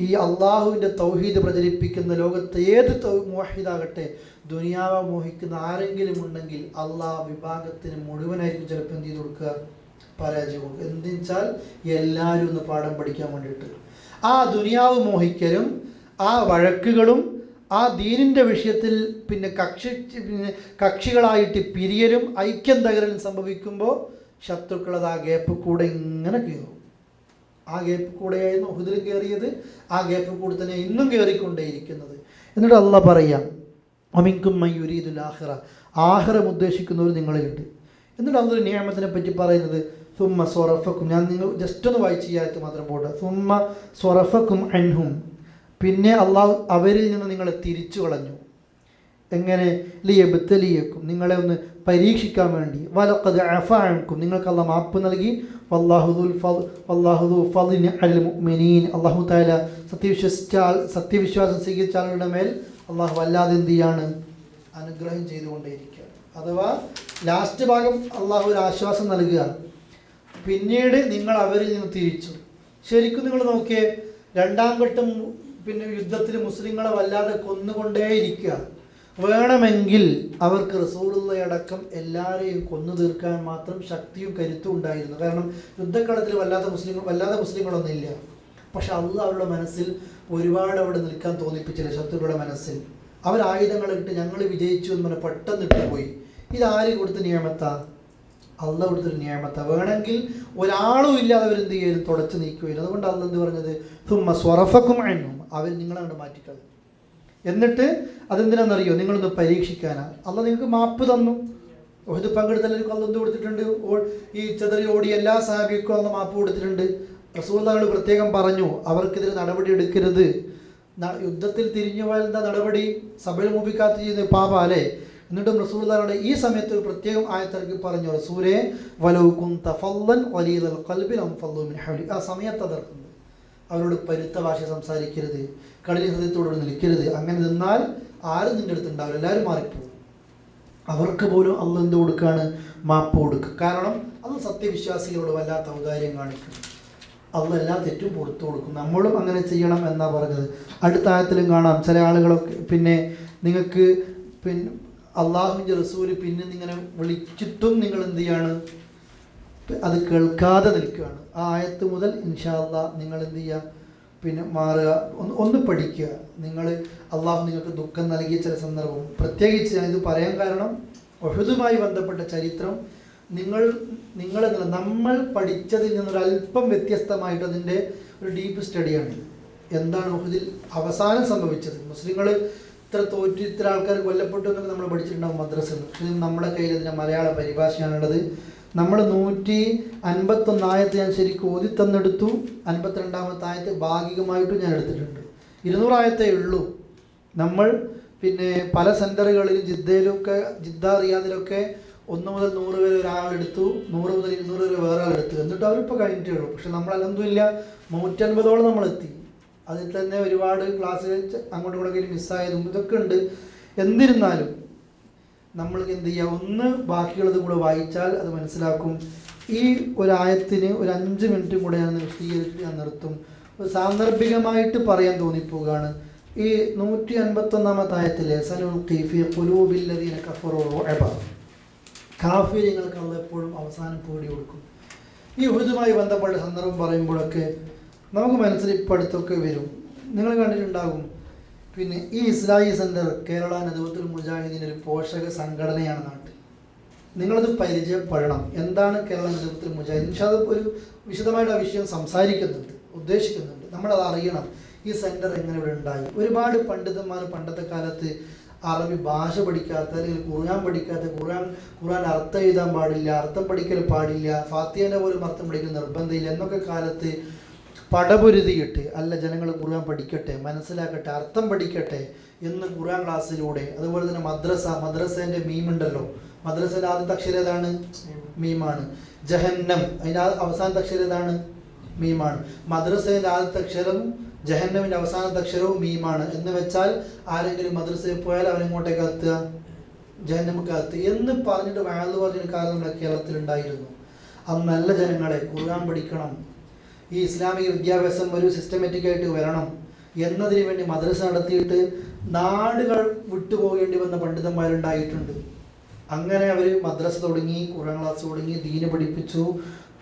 ഈ അള്ളാഹുവിൻ്റെ തൗഹീദ് പ്രചരിപ്പിക്കുന്ന ലോകത്തെ ഏത് മുവഹിദാകട്ടെ ദുനിയാവ മോഹിക്കുന്ന ആരെങ്കിലും ഉണ്ടെങ്കിൽ അള്ളാഹ് വിഭാഗത്തിന് മുഴുവനായിരിക്കും ചിലപ്പോൾ എന്ത് ചെയ്ത് കൊടുക്കുക? പരാജയം കൊടുക്കുക. എന്തെന്ന് വെച്ചാൽ എല്ലാവരും ഒന്ന് പാഠം പഠിക്കാൻ വേണ്ടിയിട്ട്. ആ ദുനിയാവ് മോഹിക്കലും ആ വഴക്കുകളും ആ ദീനിൻ്റെ വിഷയത്തിൽ പിന്നെ കക്ഷികളായിട്ട് പിരിയലും ഐക്യം തകരലും സംഭവിക്കുമ്പോൾ ശത്രുക്കളത് ആ ഗ്യാപ്പ് കൂടെ ഇങ്ങനെ കയറും. ആ ഗ്യാപ്പ് കൂടെയായിരുന്നു ഉഹുദിൽ കയറിയത്. ആ ഗ്യാപ്പ് കൂടെ തന്നെ ഇന്നും കയറിക്കൊണ്ടേയിരിക്കുന്നത്. എന്നിട്ട് അള്ളാഹ് പറയാം, അമിൻകും മൻ യുരീദുൽ ആഖിറ, ആഖിറം ഉദ്ദേശിക്കുന്നവർ നിങ്ങളിലുണ്ട്. എന്നിട്ട് അള്ളാഹു നിഅമത്തിനെ പറ്റി പറയുന്നത്, സുമ്മ സ്വറഫക്കും, ഞാൻ നിങ്ങൾ ജസ്റ്റ് ഒന്ന് വായിച്ച് ഈ ആയത്ത് മാത്രം പോട്ടെ. സുമ്മ സ്വറഫക്കും അൻഹും, പിന്നെ അള്ളാഹു അവരിൽ നിന്ന് നിങ്ങളെ തിരിച്ചു കളഞ്ഞു. എങ്ങനെ? ലിയബ്തലിയക്കും, നിങ്ങളെ ഒന്ന് പരീക്ഷിക്കാൻ വേണ്ടി. വലഖദ് അഫ അൻകും, നിങ്ങൾക്ക് അള്ളാഹ് മാപ്പ് നൽകി. വല്ലാഹു ദു ഫദ്ലിൻ അലൽ മുഅ്മിനീൻ, അല്ലാഹു തആല സത്യവിശ്വാസം സ്വീകരിച്ച ആളുകളുടെ മേൽ അള്ളാഹു വല്ലാതെ എന്ത് ചെയ്യാണ്? അനുഗ്രഹം ചെയ്തുകൊണ്ടേയിരിക്കുകയാണ്. അഥവാ ലാസ്റ്റ് ഭാഗം അള്ളാഹു ഒരു ആശ്വാസം നൽകുക. പിന്നീട് നിങ്ങൾ അവരിൽ നിന്ന് തിരിച്ചു. ശരിക്കും നിങ്ങൾ നോക്കിയേ, രണ്ടാം ഘട്ടം പിന്നെ യുദ്ധത്തിൽ മുസ്ലിങ്ങളെ വല്ലാതെ കൊന്നുകൊണ്ടേയിരിക്കുക. വേണമെങ്കിൽ അവർക്ക് റസൂലുള്ളാഹി അടക്കം എല്ലാവരെയും കൊന്നു തീർക്കാൻ മാത്രം ശക്തിയും കരുത്തും ഉണ്ടായിരുന്നു. കാരണം യുദ്ധക്കളത്തിൽ വല്ലാതെ മുസ്ലിങ്ങളൊന്നും ഇല്ല. പക്ഷെ അള്ളാഹ് അവരുടെ മനസ്സിൽ ഒരുപാട് അവിടെ നിൽക്കാൻ തോന്നിപ്പിച്ചില്ല. ശത്രുക്കളുടെ മനസ്സിൽ അവർ ആയുധങ്ങളിട്ട് ഞങ്ങൾ വിജയിച്ചു എന്ന് പറഞ്ഞാൽ പെട്ടെന്ന് ഇട്ടുപോയി. ഇതാര് കൊടുത്ത നിയമത്താ? അള്ളാഹ് കൊടുത്തൊരു നിയമത്താ. വേണമെങ്കിൽ ഒരാളും ഇല്ലാതെ അവരെന്ത് ചെയ്യും? തുടച്ചു നീക്കുകയില്ല. അതുകൊണ്ട് അള്ളാഹ് എന്ത് പറഞ്ഞത്? സുമ്മ സ്വറഫക്കും അൻഹും, അവർ നിങ്ങളങ്ങോട്ട് മാറ്റിക്കളയും. എന്നിട്ട് അതെന്തിനാണെന്നറിയോ? നിങ്ങളൊന്ന് പരീക്ഷിക്കാനാണ്. അള്ളാഹ് നിങ്ങൾക്ക് മാപ്പ് തന്നു. ഉഹുദ് പങ്കെടുത്തവർക്ക് അള്ളാഹ് എന്ത് കൊടുത്തിട്ടുണ്ട്? ഈ ചെതറി ഓടിയ എല്ലാ സഹാബിക്കും അള്ളാഹ് മാപ്പ് കൊടുത്തിട്ടുണ്ട്. റസൂലുള്ളാഹി പ്രത്യേകം പറഞ്ഞു, അവർക്കെതിരെ നടപടി എടുക്കരുത്. യുദ്ധത്തിൽ തിരിഞ്ഞു പോയാൽ എന്താ നടപടി? സഭയിൽ മൂപ്പിക്കാത്ത ചെയ്യുന്ന പാപ അല്ലേ? എന്നിട്ടും റസൂലുള്ളാഹിയുടെ ഈ സമയത്ത് പ്രത്യേകം ആയത്തിറക്കി പറഞ്ഞു, റസൂലേ വലൗ കുന്ത ഫള്ളൻ ഗലീദൽ ഖൽബി ലംഫളൂ മിൻ ഹൗലി, ആ സമയത്ത് അതർക്കുന്നത്. അവരോട് പരുത്ത ഭാഷ സംസാരിക്കരുത്, കഠിന ഹൃദയത്തോട് നിൽക്കരുത്. അങ്ങനെ നിന്നാൽ ആരും നിൻ്റെ അടുത്ത് ഉണ്ടാവില്ല, എല്ലാവരും മാറിപ്പോകും. അവർക്ക് പോലും അള്ളാഹ് എന്ത് കൊടുക്കുകയാണ്? മാപ്പ് കൊടുക്കുക. കാരണം അത് സത്യവിശ്വാസികളോട് വല്ലാത്ത ഔദാര്യം കാണിക്കും. അള്ളാഹ് എല്ലാ തെറ്റും പുറത്തു കൊടുക്കും. നമ്മളും അങ്ങനെ ചെയ്യണം എന്നാണ് പറഞ്ഞത്. അടുത്ത ആയത്തിലും കാണാം, ചില ആളുകളൊക്കെ പിന്നെ നിങ്ങൾക്ക് പിന്നെ അള്ളാഹുവിൻ്റെ റസൂല് പിന്നെ നിങ്ങനെ വിളിച്ചിട്ടും നിങ്ങൾ എന്ത് ചെയ്യാണ്? അത് കേൾക്കാതെ നിൽക്കുകയാണ്. ആ ആയത്ത് മുതൽ ഇൻഷാ അള്ളാഹ് നിങ്ങൾ എന്ത് ചെയ്യുക? പിന്നെ മാറുക, ഒന്ന് പഠിക്കുക. നിങ്ങൾ അള്ളാഹു നിങ്ങൾക്ക് ദുഃഖം നൽകിയ ചില സന്ദർഭം, പ്രത്യേകിച്ച് ഞാനിത് പറയാൻ കാരണം ഉഹുദുമായി ബന്ധപ്പെട്ട ചരിത്രം നമ്മൾ പഠിച്ചതിൽ നിന്നൊരല്പം വ്യത്യസ്തമായിട്ട് അതിൻ്റെ ഒരു ഡീപ്പ് സ്റ്റഡിയാണ്. എന്താണ് ഉഹുദിൽ അവസാനം സംഭവിച്ചത്? മുസ്ലിങ്ങൾ ഇത്ര ആൾക്കാർ കൊല്ലപ്പെട്ടു എന്നൊക്കെ നമ്മൾ പഠിച്ചിട്ടുണ്ടാകും മദ്രസയിൽ. പക്ഷേ നമ്മുടെ കയ്യിൽ അതിൻ്റെ മലയാള പരിഭാഷയാണുള്ളത്. നമ്മൾ 151 ആയത്ത് ഞാൻ ശരിക്കും ഓതി തന്നെടുത്തു. 52ാമത്തെ ആയത്ത് ഭാഗികമായിട്ടും ഞാൻ എടുത്തിട്ടുണ്ട്. 200 ആയത്തേ ഉള്ളൂ. നമ്മൾ പിന്നെ പല സെൻറ്ററുകളിലും ജിദ്ദ റിയാദിലൊക്കെ 1 മുതൽ 100 വരെ ഒരാളെടുത്തു, 100 മുതൽ 200 വരെ വേറെ ആളെടുത്തു. എന്നിട്ട് അവരിപ്പോൾ കഴിഞ്ഞിട്ടേ ഉള്ളൂ. പക്ഷെ നമ്മൾ അൽഹംദുലില്ലാ 150ഓളം നമ്മളെത്തി. അതിൽ തന്നെ ഒരുപാട് ക്ലാസ്സുകൾ അങ്ങോട്ടും ഇങ്ങോട്ടൊക്കെ മിസ്സായതും ഇതൊക്കെ ഉണ്ട്. എന്നിരുന്നാലും നമ്മൾക്ക് എന്ത് ചെയ്യുക? ഒന്ന് ബാക്കിയുള്ളത് കൂടെ വായിച്ചാൽ അത് മനസ്സിലാക്കും. ഈ ഒരായത്തിന് ഒരു 5 മിനിറ്റും കൂടെ ഞാൻ വിശദീകരിച്ച് ഞാൻ നിർത്തും. സാന്ദർഭികമായിട്ട് പറയാൻ തോന്നിപ്പോവുകയാണ്. ഈ 151ാമത്തെ ആയത്തിലെ സനുൽഖി ഫീ ഖുലൂബിൽ ലദീന കഫറൂ റുഅബ, കാഫിറുകൾക്ക് അല്ലാഹ് എപ്പോഴും അവസാനം പേടി കൊടുക്കും. ഈ ഉഹുദുമായി ബന്ധപ്പെട്ട സന്ദർഭം പറയുമ്പോഴൊക്കെ നമുക്ക് മനസ്സിൽ ഇപ്പോൾ അടുത്തൊക്കെ വരും. നിങ്ങൾ കണ്ടിട്ടുണ്ടാകും, പിന്നെ ഈ ഇസ്ലാഹി സെൻറ്റർ കേരള നദവത്തുൽ മുജാഹിദീൻ ഒരു പോഷക സംഘടനയാണ് നാട്ടിൽ. നിങ്ങളത് പരിചയപ്പെടണം. എന്താണ് കേരള നദവത്തുൽ മുജാഹിദീൻ? പക്ഷേ അത് ഒരു വിശദമായിട്ട് ആ വിഷയം ഉദ്ദേശിക്കുന്നുണ്ട്. നമ്മളത് അറിയണം. ഈ സെൻറ്റർ എങ്ങനെ ഇവിടെ ഉണ്ടായി? ഒരുപാട് പണ്ഡിതന്മാർ പണ്ടത്തെ കാലത്ത് അറബി ഭാഷ പഠിക്കാത്ത അല്ലെങ്കിൽ ഖുർആൻ പഠിക്കാത്ത, ഖുർആൻ അർത്ഥം എഴുതാൻ പാടില്ല, അർത്ഥം പഠിക്കൽ പാടില്ല, ഫാത്തിഹയുടെ പോലും അർത്ഥം പഠിക്കൽ നിർബന്ധമില്ല എന്നൊക്കെ കാലത്ത് പടപൊരുതിയിട്ട് അല്ല ജനങ്ങൾ ഖുർആൻ പഠിക്കട്ടെ, മനസ്സിലാക്കട്ടെ, അർത്ഥം പഠിക്കട്ടെ എന്ന് ഖുർആൻ ക്ലാസ്സിലൂടെ. അതുപോലെ തന്നെ മദ്രസേൻ്റെ മീമുണ്ടല്ലോ, മദ്രസേൻ്റെ ആദ്യത്തെ അക്ഷരം ഏതാണ്? മീമാണ്. ജഹന്നം അതിൻ്റെ അവസാനത്തെ അക്ഷരം ഏതാണ്? മീമാണ്. മദ്രസേൻ്റെ ആദ്യത്തെ അക്ഷരവും ജഹന്നമിൻ്റെ അവസാനത്തെ അക്ഷരവും മീമാണ്. എന്ന് വെച്ചാൽ ആരെങ്കിലും മദ്രസയിൽ പോയാൽ അവനെങ്ങോട്ടേക്ക് എത്തുക? ജഹന്നമക്ക് എത്തുക എന്ന് പറഞ്ഞിട്ട് വഅദ് പറഞ്ഞൊരു കാലം നമ്മുടെ കേരളത്തിലുണ്ടായിരുന്നു. അത് നല്ല ജനങ്ങളെ ഖുർആൻ പഠിക്കണം, ഈ ഇസ്ലാമിക വിദ്യാഭ്യാസം ഒരു സിസ്റ്റമാറ്റിക് ആയിട്ട് വരണം എന്നതിന് വേണ്ടി മദ്രസ നടത്തിയിട്ട് നാടുകൾ വിട്ടുപോകേണ്ടി വന്ന പണ്ഡിതന്മാരുണ്ടായിട്ടുണ്ട്. അങ്ങനെ അവർ മദ്രസ തുടങ്ങി, ഖുർആൻ ക്ലാസ് തുടങ്ങി, ദീന് പഠിപ്പിച്ചു.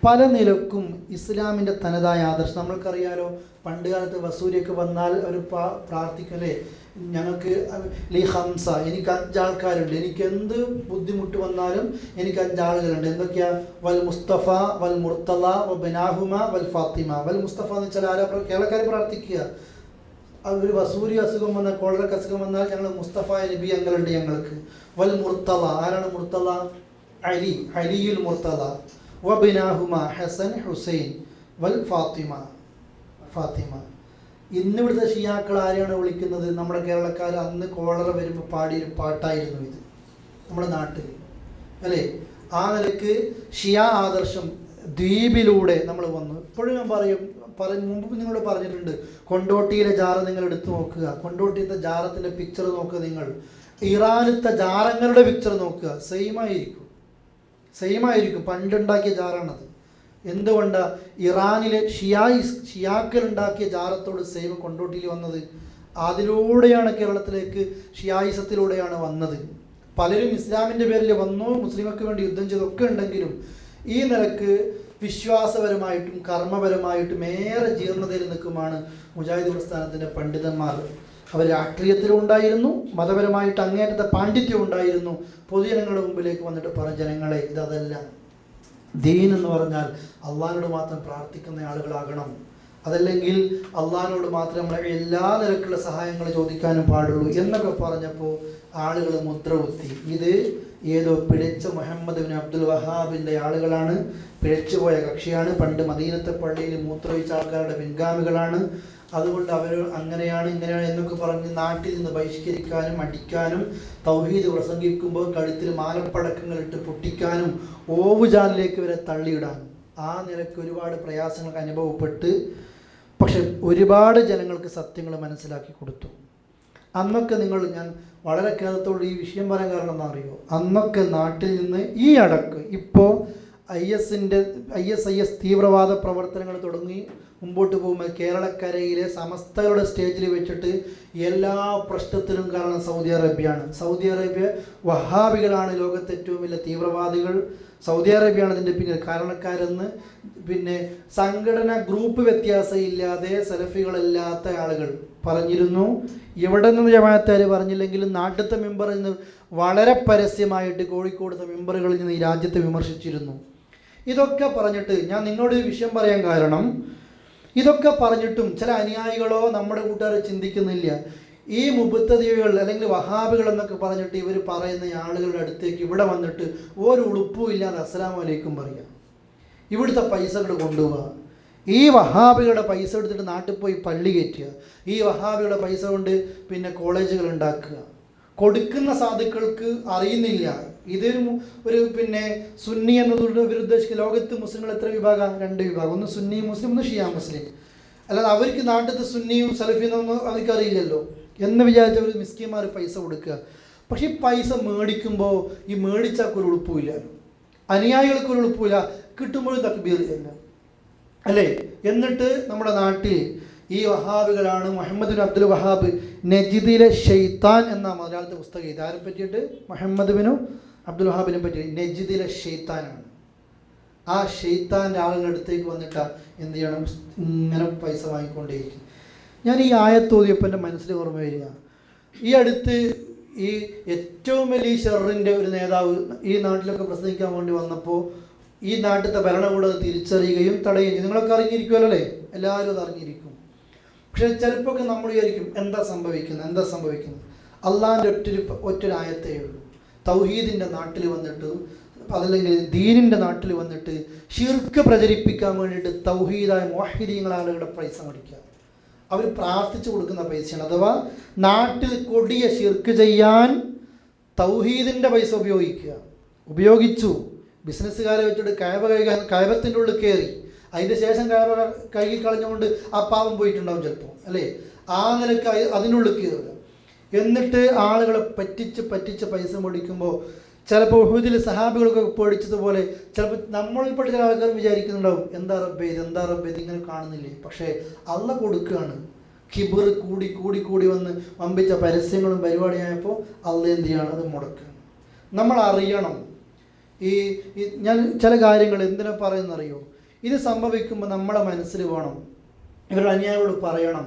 പല നിലക്കും ഇസ്ലാമിൻ്റെ തനതായ ആദർശം നമ്മൾക്കറിയാലോ. പണ്ട് കാലത്ത് വസൂരിയൊക്കെ വന്നാൽ അവർ പ്രാർത്ഥിക്കലേ, ഞങ്ങൾക്ക് ലീ ഹംസ, എനിക്ക് 5 ആൾക്കാരുണ്ട്, എനിക്ക് എന്ത് ബുദ്ധിമുട്ട് വന്നാലും എനിക്ക് 5 ആളുകളുണ്ട്. എന്തൊക്കെയാ? വൽ മുസ്തഫ വൽ മുർത്തല വ ബനാഹുമ വൽ ഫാത്തിമ. വൽ മുസ്തഫ എന്ന് വെച്ചാൽ ആരാ? കേരളക്കാർ പ്രാർത്ഥിക്കുക. ഒരു വസൂരി അസുഖം വന്നാൽ, കോളറക്ക് അസുഖം വന്നാൽ ഞങ്ങൾ മുസ്തഫ നബി ഞങ്ങളുണ്ട് ഞങ്ങൾക്ക്. വൽ മുർത്തല, ആരാണ് മുർത്തല? അലിയുൽ മുർത്തല. വ ബനാഹുമ ഹസൻ ഹുസൈൻ വൽ ഫാത്തിമ. ഇന്ന് ഇവിടുത്തെ ഷിയാക്കൾ ആരെയാണ് വിളിക്കുന്നത്? നമ്മുടെ കേരളക്കാർ അന്ന് കോളറ വരുമ്പോൾ പാടിയൊരു പാട്ടായിരുന്നു ഇത് നമ്മുടെ നാട്ടിൽ, അല്ലേ? ആ നിലക്ക് ഷിയ ആദർശം ദ്വീപിലൂടെ നമ്മൾ വന്നു. ഇപ്പോഴും ഞാൻ മുമ്പ് നിങ്ങളോട് പറഞ്ഞിട്ടുണ്ട്, കൊണ്ടോട്ടിയിലെ ജാറ നിങ്ങൾ എടുത്തു നോക്കുക, കൊണ്ടോട്ടിയിലത്തെ ജാറത്തിൻ്റെ പിക്ചർ നോക്കുക, നിങ്ങൾ ഇറാനിലത്തെ ജാറങ്ങളുടെ പിക്ചർ നോക്കുക, സെയിം ആയിരിക്കും. പണ്ടുണ്ടാക്കിയ ജാറാണത്. എന്തുകൊണ്ടാണ്? ഇറാനിലെ ഷിയാക്കൾ ഉണ്ടാക്കിയ ജാറത്തോട് സെയിം കൊണ്ടോട്ടിയിൽ വന്നത്. അതിലൂടെയാണ് കേരളത്തിലേക്ക് ഷിയായിസത്തിലൂടെയാണ് വന്നത്. പലരും ഇസ്ലാമിൻ്റെ പേരിൽ വന്നു, മുസ്ലിമർക്ക് വേണ്ടി യുദ്ധം ചെയ്തൊക്കെ ഉണ്ടെങ്കിലും ഈ നിലക്ക് വിശ്വാസപരമായിട്ടും കർമ്മപരമായിട്ടും ഏറെ ജീർണതയിൽ നിൽക്കുമാണ് മുജാഹിദ് പ്രസ്ഥാനത്തിൻ്റെ പണ്ഡിതന്മാർ. അവർ രാഷ്ട്രീയത്തിലും ഉണ്ടായിരുന്നു, മതപരമായിട്ട് അങ്ങേറ്റത്തെ പാണ്ഡിത്യം ഉണ്ടായിരുന്നു. പൊതുജനങ്ങളുടെ മുമ്പിലേക്ക് വന്നിട്ട് പറഞ്ഞ ജനങ്ങളെ, ഇതല്ല ദീൻ എന്ന് പറഞ്ഞാൽ അള്ളാഹിനോട് മാത്രം പ്രാർത്ഥിക്കുന്ന ആളുകളാകണം, അതല്ലെങ്കിൽ അള്ളാഹിനോട് മാത്രം നമ്മളെ എല്ലാ നിലക്കുള്ള സഹായങ്ങൾ ചോദിക്കാനും പാടുള്ളൂ എന്നൊക്കെ പറഞ്ഞപ്പോൾ ആളുകൾ മുദ്ര കുത്തി. ഇത് ഏതോ പിഴച്ച മുഹമ്മദ് ബിൻ അബ്ദുൽ വഹാബിൻ്റെ ആളുകളാണ്, പിഴച്ചുപോയ കക്ഷിയാണ്, പണ്ട് മദീനത്തെ പള്ളിയിൽ മൂത്രമൊഴിച്ച ആൾക്കാരുടെ പിൻഗാമികളാണ്, അതുകൊണ്ട് അവർ അങ്ങനെയാണ് ഇങ്ങനെയാണ് എന്നൊക്കെ പറഞ്ഞ് നാട്ടിൽ നിന്ന് ബഹിഷ്കരിക്കാനും അടിക്കാനും തൗഹീദ് പ്രസംഗിക്കുമ്പോൾ കഴുത്തിൽ മാലപ്പടക്കങ്ങൾ ഇട്ട് പൊട്ടിക്കാനും ഓവുചാലിലേക്ക് വരെ തള്ളിയിടാനും ആ നിലയ്ക്ക് ഒരുപാട് പ്രയാസങ്ങൾക്ക് അനുഭവപ്പെട്ട്, പക്ഷെ ഒരുപാട് ജനങ്ങൾക്ക് സത്യങ്ങൾ മനസ്സിലാക്കി കൊടുത്തു. അന്നൊക്കെ ഞാൻ വളരെ ഖേദത്തോട് ഈ വിഷയം പറയാൻ കാരണം എന്താ അറിയോ? അന്നൊക്കെ നാട്ടിൽ നിന്ന് ഈ അടക്ക് ഇപ്പോൾ IS തീവ്രവാദ പ്രവർത്തനങ്ങൾ തുടങ്ങി മുമ്പോട്ട് പോകുമ്പോൾ കേരളക്കരയിലെ സമസ്തകളുടെ സ്റ്റേജിൽ വെച്ചിട്ട് എല്ലാ പ്രശ്നത്തിനും കാരണം സൗദി അറേബ്യയാണ്. സൗദി അറേബ്യ വഹാബികളാണ് ലോകത്തെ ഏറ്റവും വലിയ തീവ്രവാദികൾ. സൗദി അറേബ്യയാണ് ഇതിൻ്റെ പിന്നിൽ കാരണക്കാരെന്ന് പിന്നെ സംഘടന ഗ്രൂപ്പ് വ്യത്യാസമില്ലാതെ സലഫികളല്ലാത്ത ആളുകൾ പറഞ്ഞിരുന്നു. ഇവിടെ നിന്ന് ജമാഅത്തുകാർ പറഞ്ഞില്ലെങ്കിലും നാട്ടിലത്തെ മെമ്പറിൽ നിന്ന് വളരെ പരസ്യമായിട്ട് കോഴിക്കോടത്തെ മെമ്പറുകളിൽ നിന്ന് ഈ രാജ്യത്തെ വിമർശിച്ചിരുന്നു. ഇതൊക്കെ പറഞ്ഞിട്ട് ഞാൻ നിങ്ങളോട് ഈ വിഷയം പറയാൻ കാരണം, ഇതൊക്കെ പറഞ്ഞിട്ടും ചില അനുയായികളോ നമ്മുടെ കൂട്ടുകാർ ചിന്തിക്കുന്നില്ല. ഈ മുബത്തദികൾ അല്ലെങ്കിൽ വഹാബികൾ എന്നൊക്കെ പറഞ്ഞിട്ട് ഇവർ പറയുന്ന ആളുകളുടെ അടുത്തേക്ക് ഇവിടെ വന്നിട്ട് ഒരു ഉളുപ്പും ഇല്ലാതെ അസ്സലാമു അലൈക്കും പറയുക, ഇവിടുത്തെ പൈസകൾ കൊണ്ടുപോവുക, ഈ വഹാബികളുടെ പൈസ എടുത്തിട്ട് നാട്ടിൽ പോയി പള്ളി കയറ്റുക, ഈ വഹാബികളുടെ പൈസ കൊണ്ട് പിന്നെ കോളേജുകൾ ഉണ്ടാക്കുക. കൊടുക്കുന്ന സാധുക്കൾക്ക് അറിയുന്നില്ല ഇതൊരു പിന്നെ സുന്നി എന്നതുകൊണ്ട് ഇവരുദ്ദേശിക്കുന്ന ലോകത്ത് മുസ്ലിങ്ങൾ എത്ര വിഭാഗം? 2 വിഭാഗം, ഒന്ന് സുന്നി മുസ്ലിം, ഒന്ന് ഷിയ മുസ്ലിം. അല്ലാതെ അവർക്ക് നാട്ടിലത്തെ സുന്നിയും സലഫിന്നൊന്നും അവർക്ക് അറിയില്ലല്ലോ എന്ന് വിചാരിച്ചവർ മിസ്കിന്മാർ പൈസ കൊടുക്കുക. പക്ഷെ ഈ പൈസ മേടിക്കുമ്പോൾ ഈ മേടിച്ചാൽ ഒരു ഉളുപ്പുമില്ല, അനുയായികൾക്ക് ഒരു ഉളുപ്പില്ല, കിട്ടുമ്പോഴും തക്ബീർ ഇല്ല, അല്ലേ? എന്നിട്ട് നമ്മുടെ നാട്ടിൽ ഈ വഹാബികളാണ് മുഹമ്മദ് ബിൻ അബ്ദുൽ വഹാബ് നജിദിലെ ഷെയ്ത്താൻ എന്ന മലയാളത്തെ പുസ്തകം ഇത് ആരെ പറ്റിയിട്ട്? മുഹമ്മദ് ബിൻ അബ്ദുൽ വഹാബിനെ പറ്റി. നജിദിലെ ഷെയ്ത്താനാണ്. ആ ഷെയ്ത്താൻ്റെ ആളുകളുടെ അടുത്തേക്ക് വന്നിട്ട് എന്ത് ചെയ്യണം? ഇങ്ങനെ പൈസ വാങ്ങിക്കൊണ്ടേയിരിക്കും. ഞാൻ ഈ ആയത്തോതിയപ്പോൾ എൻ്റെ മനസ്സിൽ ഓർമ്മ വരിക, ഈ അടുത്ത് ഈ ഏറ്റവും വലിയ ഷെറിൻ്റെ ഒരു നേതാവ് ഈ നാട്ടിലൊക്കെ പ്രസംഗിക്കാൻ വേണ്ടി വന്നപ്പോൾ ഈ നാട്ടിലത്തെ ഭരണകൂടം തിരിച്ചറിയുകയും തടയുകയും ചെയ്യും. നിങ്ങളൊക്കെ അറിഞ്ഞിരിക്കുമല്ലോ അല്ലേ? എല്ലാവരും അത് അറിഞ്ഞിരിക്കും. പക്ഷെ ചിലപ്പോൾ നമ്മൾ വിചാരിക്കും എന്താ സംഭവിക്കുന്നത്. അള്ളാഹിൻ്റെ ഒറ്റൊരു ആയത്തേ ഉള്ളൂ. തൗഹീദിൻ്റെ നാട്ടിൽ വന്നിട്ട്, അതല്ലെങ്കിൽ ദീനിൻ്റെ നാട്ടിൽ വന്നിട്ട് ഷിർക്ക് പ്രചരിപ്പിക്കാൻ വേണ്ടിയിട്ട് തൗഹീദായ മുവഹിദീങ്ങൾ ആളുകളുടെ പൈസ മേടിക്കുക. അവർ പ്രാർത്ഥിച്ചു കൊടുക്കുന്ന പൈസയാണ്. അഥവാ നാട്ടിൽ കൊടിയ ഷിർക്ക് ചെയ്യാൻ തൗഹീദിൻ്റെ പൈസ ഉപയോഗിച്ചു. ബിസിനസ്സുകാരെ വെച്ചിട്ട് കയബത്തിൻ്റെ ഉള്ളിൽ കയറി, അതിൻ്റെ ശേഷം കയബ കഴുകി കളഞ്ഞുകൊണ്ട് ആ പാവം പോയിട്ടുണ്ടാവും ചിലപ്പോൾ, അല്ലേ? ആ നിലക്ക് അതിനുള്ളിൽ കയറുക. എന്നിട്ട് ആളുകളെ പറ്റിച്ച് പൈസ മേടിക്കുമ്പോൾ ചിലപ്പോൾ ഉഹുദിൽ സഹാബികളൊക്കെ പേടിച്ചതുപോലെ ചിലപ്പോൾ നമ്മളിൽപ്പെട്ട ചില ആൾക്കാർ വിചാരിക്കുന്നുണ്ടാവും, എന്താ റബ്ബേ ഇത് ഇങ്ങനെ കാണുന്നില്ലേ? പക്ഷേ അള്ള കൊടുക്കുകയാണ്. കിബിർ കൂടി വന്ന് വമ്പിച്ച പരസ്യങ്ങളും പരിപാടിയായപ്പോൾ അള്ള എന്ത് ചെയ്യാണ്? അത് മുടക്കുകയാണ്. നമ്മൾ അറിയണം. ഞാൻ ചില കാര്യങ്ങൾ എന്തിനാ പറയുന്നറിയോ? ഇത് സംഭവിക്കുമ്പോൾ നമ്മളെ മനസ്സിൽ വേണം, ഇവരുടെ അനുയായികളോട് പറയണം,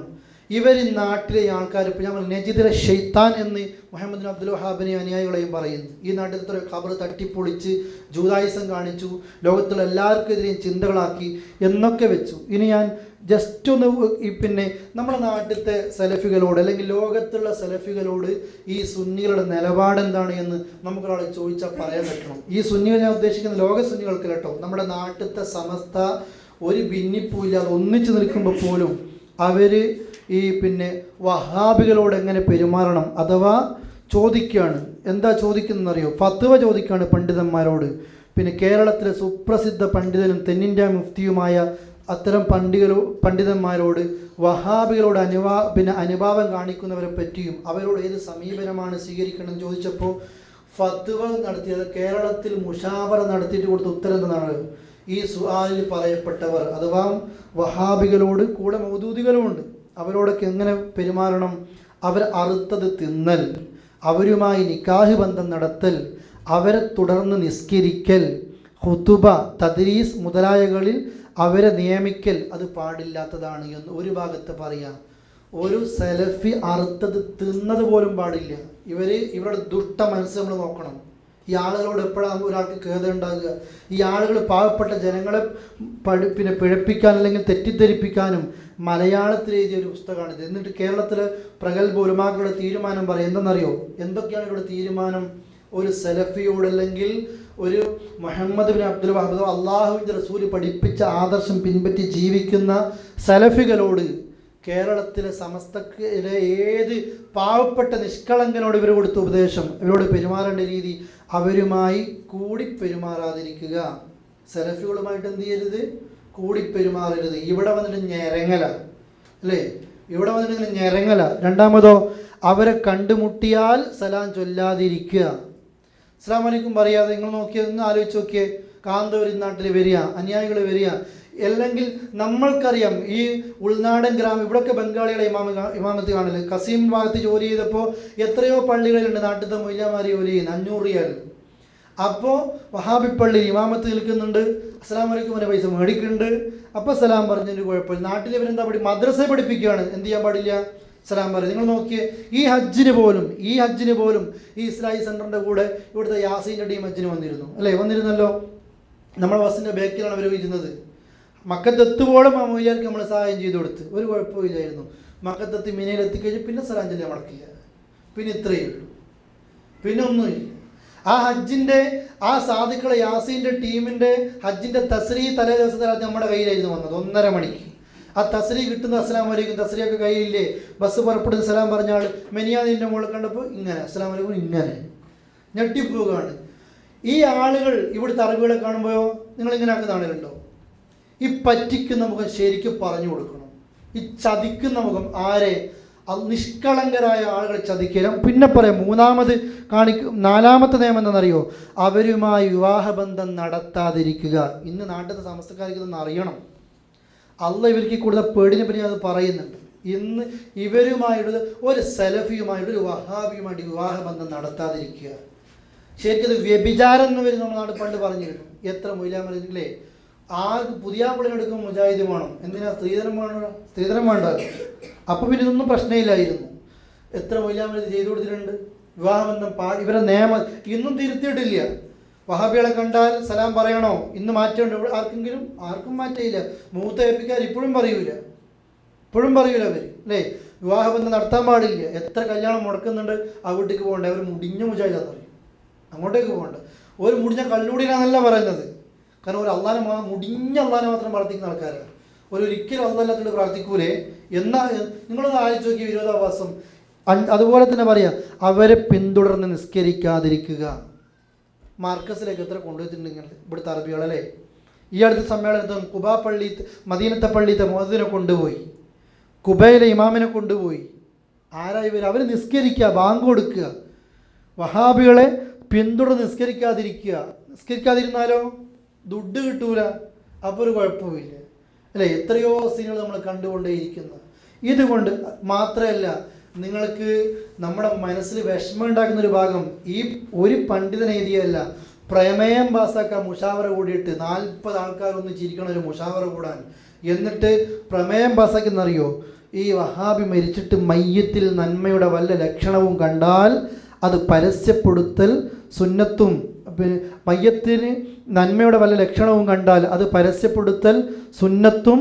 ഇവർ നാട്ടിലെ ആൾക്കാർ, ഇപ്പോൾ ഞങ്ങൾ നജിദിലെ ഷെയ്ത്താൻ എന്ന് മുഹമ്മദ് അബ്ദുൽ വഹാബിനെ അനുയായികളെയും പറയുന്നു. ഈ നാട്ടിലത്തെ ഖബർ തട്ടിപ്പൊളിച്ച് ജൂതായുസം കാണിച്ചു, ലോകത്തുള്ള എല്ലാവർക്കെതിരെയും ചിന്തകളാക്കി എന്നൊക്കെ വെച്ചു. ഇനി ഞാൻ ജസ്റ്റ് ഒന്ന് പിന്നെ നമ്മുടെ നാട്ടിലത്തെ സെലഫികളോട് അല്ലെങ്കിൽ ലോകത്തുള്ള സെലഫികളോട് ഈ സുന്നികളുടെ നിലപാടെന്താണ് എന്ന് നമുക്കൊരാളെ ചോദിച്ചാൽ പറയാൻ പറ്റണം. ഈ സുന്നികൾ ഞാൻ ഉദ്ദേശിക്കുന്ന ലോക സുന്നികൾക്ക് കേട്ടോ, നമ്മുടെ നാട്ടിലത്തെ സമസ്ത ഒരു ഭിന്നിപ്പുമില്ലാതെ ഒന്നിച്ചു നിൽക്കുമ്പോൾ പോലും അവർ ഈ പിന്നെ വഹാബികളോട് എങ്ങനെ പെരുമാറണം അഥവാ ചോദിക്കുകയാണ്. എന്താ ചോദിക്കുന്നതെന്നറിയോ? ഫത്വ ചോദിക്കുകയാണ് പണ്ഡിതന്മാരോട്. പിന്നെ കേരളത്തിലെ സുപ്രസിദ്ധ പണ്ഡിതനും തെന്നിന്ത്യ മുഫ്തിയുമായ അത്തരം പണ്ഡിതന്മാരോട് വഹാബികളോട് അനുഭാവം കാണിക്കുന്നവരെ പറ്റിയും അവരോട് ഏത് സമീപനമാണ് സ്വീകരിക്കണമെന്ന് ചോദിച്ചപ്പോൾ ഫത്വ നടത്തിയത് കേരളത്തിൽ മുഷാവറ നടത്തിയിട്ട് കൊടുത്ത ഉത്തരം എന്താണ്? ഈ സുആലിൽ പറയപ്പെട്ടവർ അഥവാ വഹാബികളോട് കൂടെ മൗദൂദികളുമുണ്ട്, അവരോടൊക്കെ എങ്ങനെ പെരുമാറണം? അവർ അറുത്തത് തിന്നൽ, അവരുമായി നിക്കാഹ് ബന്ധം നടത്തൽ, അവരെ തുടർന്ന് നിസ്കരിക്കൽ, ഖുതുബ, തദ്രീസ് മുതലായകളിൽ അവരെ നിയമിക്കൽ അത് പാടില്ലാത്തതാണ് എന്ന് ഒരു ഭാഗത്ത് പറയാം. ഒരു സലഫി അറുത്തത് തിന്നത് പോലും പാടില്ല. ഇവരുടെ ദുഷ്ട മനസ്സ് നമ്മൾ നോക്കണം. ഈ ആളുകളോട് എപ്പോഴാണ് ഒരാൾക്ക് ഖേദം ഉണ്ടാകുക? ഈ ആളുകൾ പാവപ്പെട്ട ജനങ്ങളെ പിന്നെ പിഴപ്പിക്കാൻ അല്ലെങ്കിൽ തെറ്റിദ്ധരിപ്പിക്കാനും മലയാളത്തിൽ എഴുതിയ ഒരു പുസ്തകമാണിത്. എന്നിട്ട് കേരളത്തിലെ പ്രഗത്ഭ ഉലമാക്കളുടെ തീരുമാനം പറയും. എന്തെന്നറിയോ? എന്തൊക്കെയാണ് ഇവിടെ തീരുമാനം? ഒരു സലഫിയോട് അല്ലെങ്കിൽ ഒരു മുഹമ്മദ് ബിൻ അബ്ദുൽ വഹാബ് അള്ളാഹുവിൻ്റെ റസൂൽ പഠിപ്പിച്ച ആദർശം പിൻപറ്റി ജീവിക്കുന്ന സലഫികളോട് കേരളത്തിലെ സമസ്തയിലെ ഏത് പാവപ്പെട്ട നിഷ്കളങ്കനോട് ഇവർ കൊടുത്ത ഉപദേശം, ഇവരോട് പെരുമാറേണ്ട രീതി, അവരുമായി കൂടി പെരുമാറാതിരിക്കുക. സലഫികളുമായിട്ട് എന്ത് ചെയ്യരുത്? കൂടി പെരുമാറരുത്. ഇവിടെ വന്നിട്ട് ഞെരങ്ങല, അല്ലേ? ഇവിടെ വന്നിട്ട് ഇങ്ങനെ ഞെരങ്ങല. രണ്ടാമതോ, അവരെ കണ്ടുമുട്ടിയാൽ സലാം ചൊല്ലാതിരിക്കുക. അസ്സലാമു അലൈക്കും പറയാതെ നിങ്ങൾ നോക്കിയത് ഒന്ന് ആലോചിച്ച് നോക്കിയേ. കാന്തൂർ നാട്ടിൽ വരിക, അനുയായികൾ വരിക, അല്ലെങ്കിൽ നമ്മൾക്കറിയാം ഈ ഉൾനാടൻ ഗ്രാമം, ഇവിടെയൊക്കെ ബംഗാളികളെ ഇമാമത്ത് കാണല്. കസീം ഭാഗത്ത് ജോലി ചെയ്തപ്പോൾ എത്രയോ പള്ളികളുണ്ട് നാട്ടിലത്തെ മൊയ്ലാമാർ ജോലി ചെയ്യുന്നത്, 500 റിയാൽ. അപ്പോൾ വഹാബി പള്ളിയിൽ ഇമാമത്ത് നിൽക്കുന്നുണ്ട്, അസ്സലാമു അലൈക്കും എന്നെ പൈസ മേടിക്കുന്നുണ്ട്. അപ്പോൾ സലാം പറഞ്ഞതിന് കുഴപ്പമില്ല. നാട്ടിൽ ഇവരെന്താ മദ്രസ പഠിപ്പിക്കുകയാണ്, എന്ത് ചെയ്യാൻ പാടില്ല? സലാം പറയും. നിങ്ങൾ നോക്കിയേ, ഈ ഹജ്ജിന് പോലും ഈ ഇസ്ലാഹി സെൻ്ററിൻ്റെ കൂടെ ഇവിടുത്തെ യാസീൻ്റെ ടീം ഹജ്ജിന് വന്നിരുന്നു, അല്ലേ? വന്നിരുന്നല്ലോ. നമ്മുടെ ബസ്സിൻ്റെ ബാക്കിലാണ് അവർ ഇരുന്നത്. മക്കത്തെത്തുമ്പോഴും ആ മൊയ്യാർക്ക് നമ്മൾ സഹായം ചെയ്തു കൊടുത്ത് ഒരു കുഴപ്പമില്ലായിരുന്നു. മക്കത്തെത്തി മിനയിലെത്തിക്കഴിഞ്ഞ് പിന്നെ സലാം ചൊല്ലാൻ മടക്കില്ല. പിന്നെ ഇത്രയേ ഉള്ളൂ, പിന്നെ ഒന്നുമില്ല. ആ ഹജ്ജിൻ്റെ ആ സാദിഖുടെ യാസീൻ്റെ ടീമിൻ്റെ ഹജ്ജിൻ്റെ തസ്രീ തലേ ദിവസത്തെ നമ്മുടെ കയ്യിലായിരുന്നു വന്നത് 1:30 മണിക്ക്. ആ തസ്രീ കിട്ടുന്ന അസ്സലാമു അലൈക്കും, തസ്രീയൊക്കെ കയ്യിലില്ലേ? ബസ് പുറപ്പെടുന്ന സലാം പറഞ്ഞാൽ മെനിയാദിൻ്റെ മുകളിൽ കണ്ടപ്പോൾ ഇങ്ങനെ അസ്സലാമു അലൈക്കും ഇങ്ങനെ ഞെട്ടിപ്പോവുകയാണ്. ഈ ആളുകൾ ഇവിടുത്തെ അറബികളെ കാണുമ്പോഴോ നിങ്ങളിങ്ങനെ ആക്കുന്ന ആളുകളുണ്ടോ? ഈ പറ്റിക്കുന്ന മുഖം ശരിക്കും പറഞ്ഞു കൊടുക്കണം. ഈ ചതിക്കുന്ന മുഖം ആരെ? നിഷ്കളങ്കരായ ആളുകളെ ചതിക്കലും. പിന്നെ പറയാം, നാലാമത്തെ നിയമം എന്താണെന്നറിയോ? അവരുമായി വിവാഹബന്ധം നടത്താതിരിക്കുക. ഇന്ന് നാട്ടിലത്തെ സമസ്തക്കാർക്ക് ഇതൊന്ന് അറിയണം. അള്ള ഇവർക്ക് കൂടുതൽ പേടിനെ പറ്റി അത് പറയുന്നുണ്ട്. ഇന്ന് ഇവരുമായിട്ട് ഒരു സലഫിയുമായിട്ട് ഒരു വഹാബിയുമായിട്ട് വിവാഹബന്ധം നടത്താതിരിക്കുക. ശരിക്കും വ്യഭിചാരം എന്ന് വരും നമ്മുടെ നാട് പണ്ട് പറഞ്ഞിരുന്നു. എത്ര മൊയ്ലാമല്ലേ? ആ പുതിയ പിള്ളിനെടുക്കുമ്പോൾ മുജാഹിദ് വേണം. എന്തിനാ? സ്ത്രീധനം വേണ്ട. അപ്പം പിന്നെ ഇതൊന്നും പ്രശ്നമില്ലായിരുന്നു. എത്ര മൊയ്ലാമൽ ചെയ്തു കൊടുത്തിട്ടുണ്ട്. വിവാഹബന്ധം ഇവരെ നിയമം ഇന്നും തിരുത്തിയിട്ടില്ല. വഹാബികളെ കണ്ടാൽ സലാം പറയണോ? ഇന്ന് മാറ്റമുണ്ട്. ആർക്കും മാറ്റമില്ല. മൂത്ത ഏൽപ്പിക്കാർ ഇപ്പോഴും പറയൂല അവർ, അല്ലേ? വിവാഹബന്ധം നടത്താൻ പാടില്ല. എത്ര കല്യാണം മുടക്കുന്നുണ്ട്, ആ വീട്ടിലേക്ക് പോകണ്ടേ, അവർ മുടിഞ്ഞ മുജാഹിദാന്നറിയും, അങ്ങോട്ടേക്ക് പോകണ്ട. ഒരു മുടിഞ്ഞ കല്ലൂടിനാന്നല്ല പറയുന്നത്. കാരണം ഒരു മുടിഞ്ഞ അള്ളാനെ മാത്രം പ്രാർത്ഥിക്കുന്ന ആൾക്കാരാണ്. ഒരിക്കലും അള്ളാഹ് പ്രാർത്ഥിക്കൂലേ? എന്നാൽ നിങ്ങളൊന്ന് ആലോചിച്ച് നോക്കി വിരോധാഭാസം. അതുപോലെ തന്നെ പറയാം, അവരെ പിന്തുടർന്ന് നിസ്കരിക്കാതിരിക്കുക. മാർക്കസിലേക്ക് എത്ര കൊണ്ടുപോയിട്ടുണ്ടെങ്കിൽ ഇവിടുത്തെ അറബികളല്ലേ. ഈ അടുത്ത സമ്മേളനത്തിൽ കുബാ പള്ളി, മദീനത്തെ പള്ളിത്തെ മുഅദ്ദിനെ കൊണ്ടുപോയി, കുബയിലെ ഇമാമിനെ കൊണ്ടുപോയി. ആരാ ഇവർ? അവർ നിസ്കരിക്കുക, ബാങ്ക് കൊടുക്കുക. വഹാബികളെ പിന്തുടർന്ന് നിസ്കരിക്കാതിരുന്നാലോ ദുഡ് കിട്ടൂല, അപ്പോൾ ഒരു കുഴപ്പമില്ല അല്ലേ? എത്രയോ സീനുകൾ നമ്മൾ കണ്ടുകൊണ്ടേയിരിക്കുന്നു. ഇതുകൊണ്ട് മാത്രമല്ല, നിങ്ങൾക്ക് നമ്മുടെ മനസ്സിൽ വിഷമം ഉണ്ടാക്കുന്നൊരു ഭാഗം, ഈ ഒരു പണ്ഡിതനെ എഴുതിയല്ല, പ്രമേയം പാസ്സാക്കാൻ മുഷാവറ കൂടിയിട്ട് 40 ആൾക്കാരൊന്ന് ചിരിക്കണ ഒരു മുഷാവറ കൂടാൻ, എന്നിട്ട് പ്രമേയം പാസ്സാക്കുന്നറിയോ? ഈ വഹാബി മരിച്ചിട്ട് മയ്യത്തിൽ നന്മയുടെ വല്ല ലക്ഷണവും കണ്ടാൽ അത് പരസ്യപ്പെടുത്തൽ സുന്നത്തും, പിന്നെ മയ്യത്തിന് നന്മയുടെ വല്ല ലക്ഷണവും കണ്ടാൽ അത് പരസ്യപ്പെടുത്തൽ സുന്നത്തും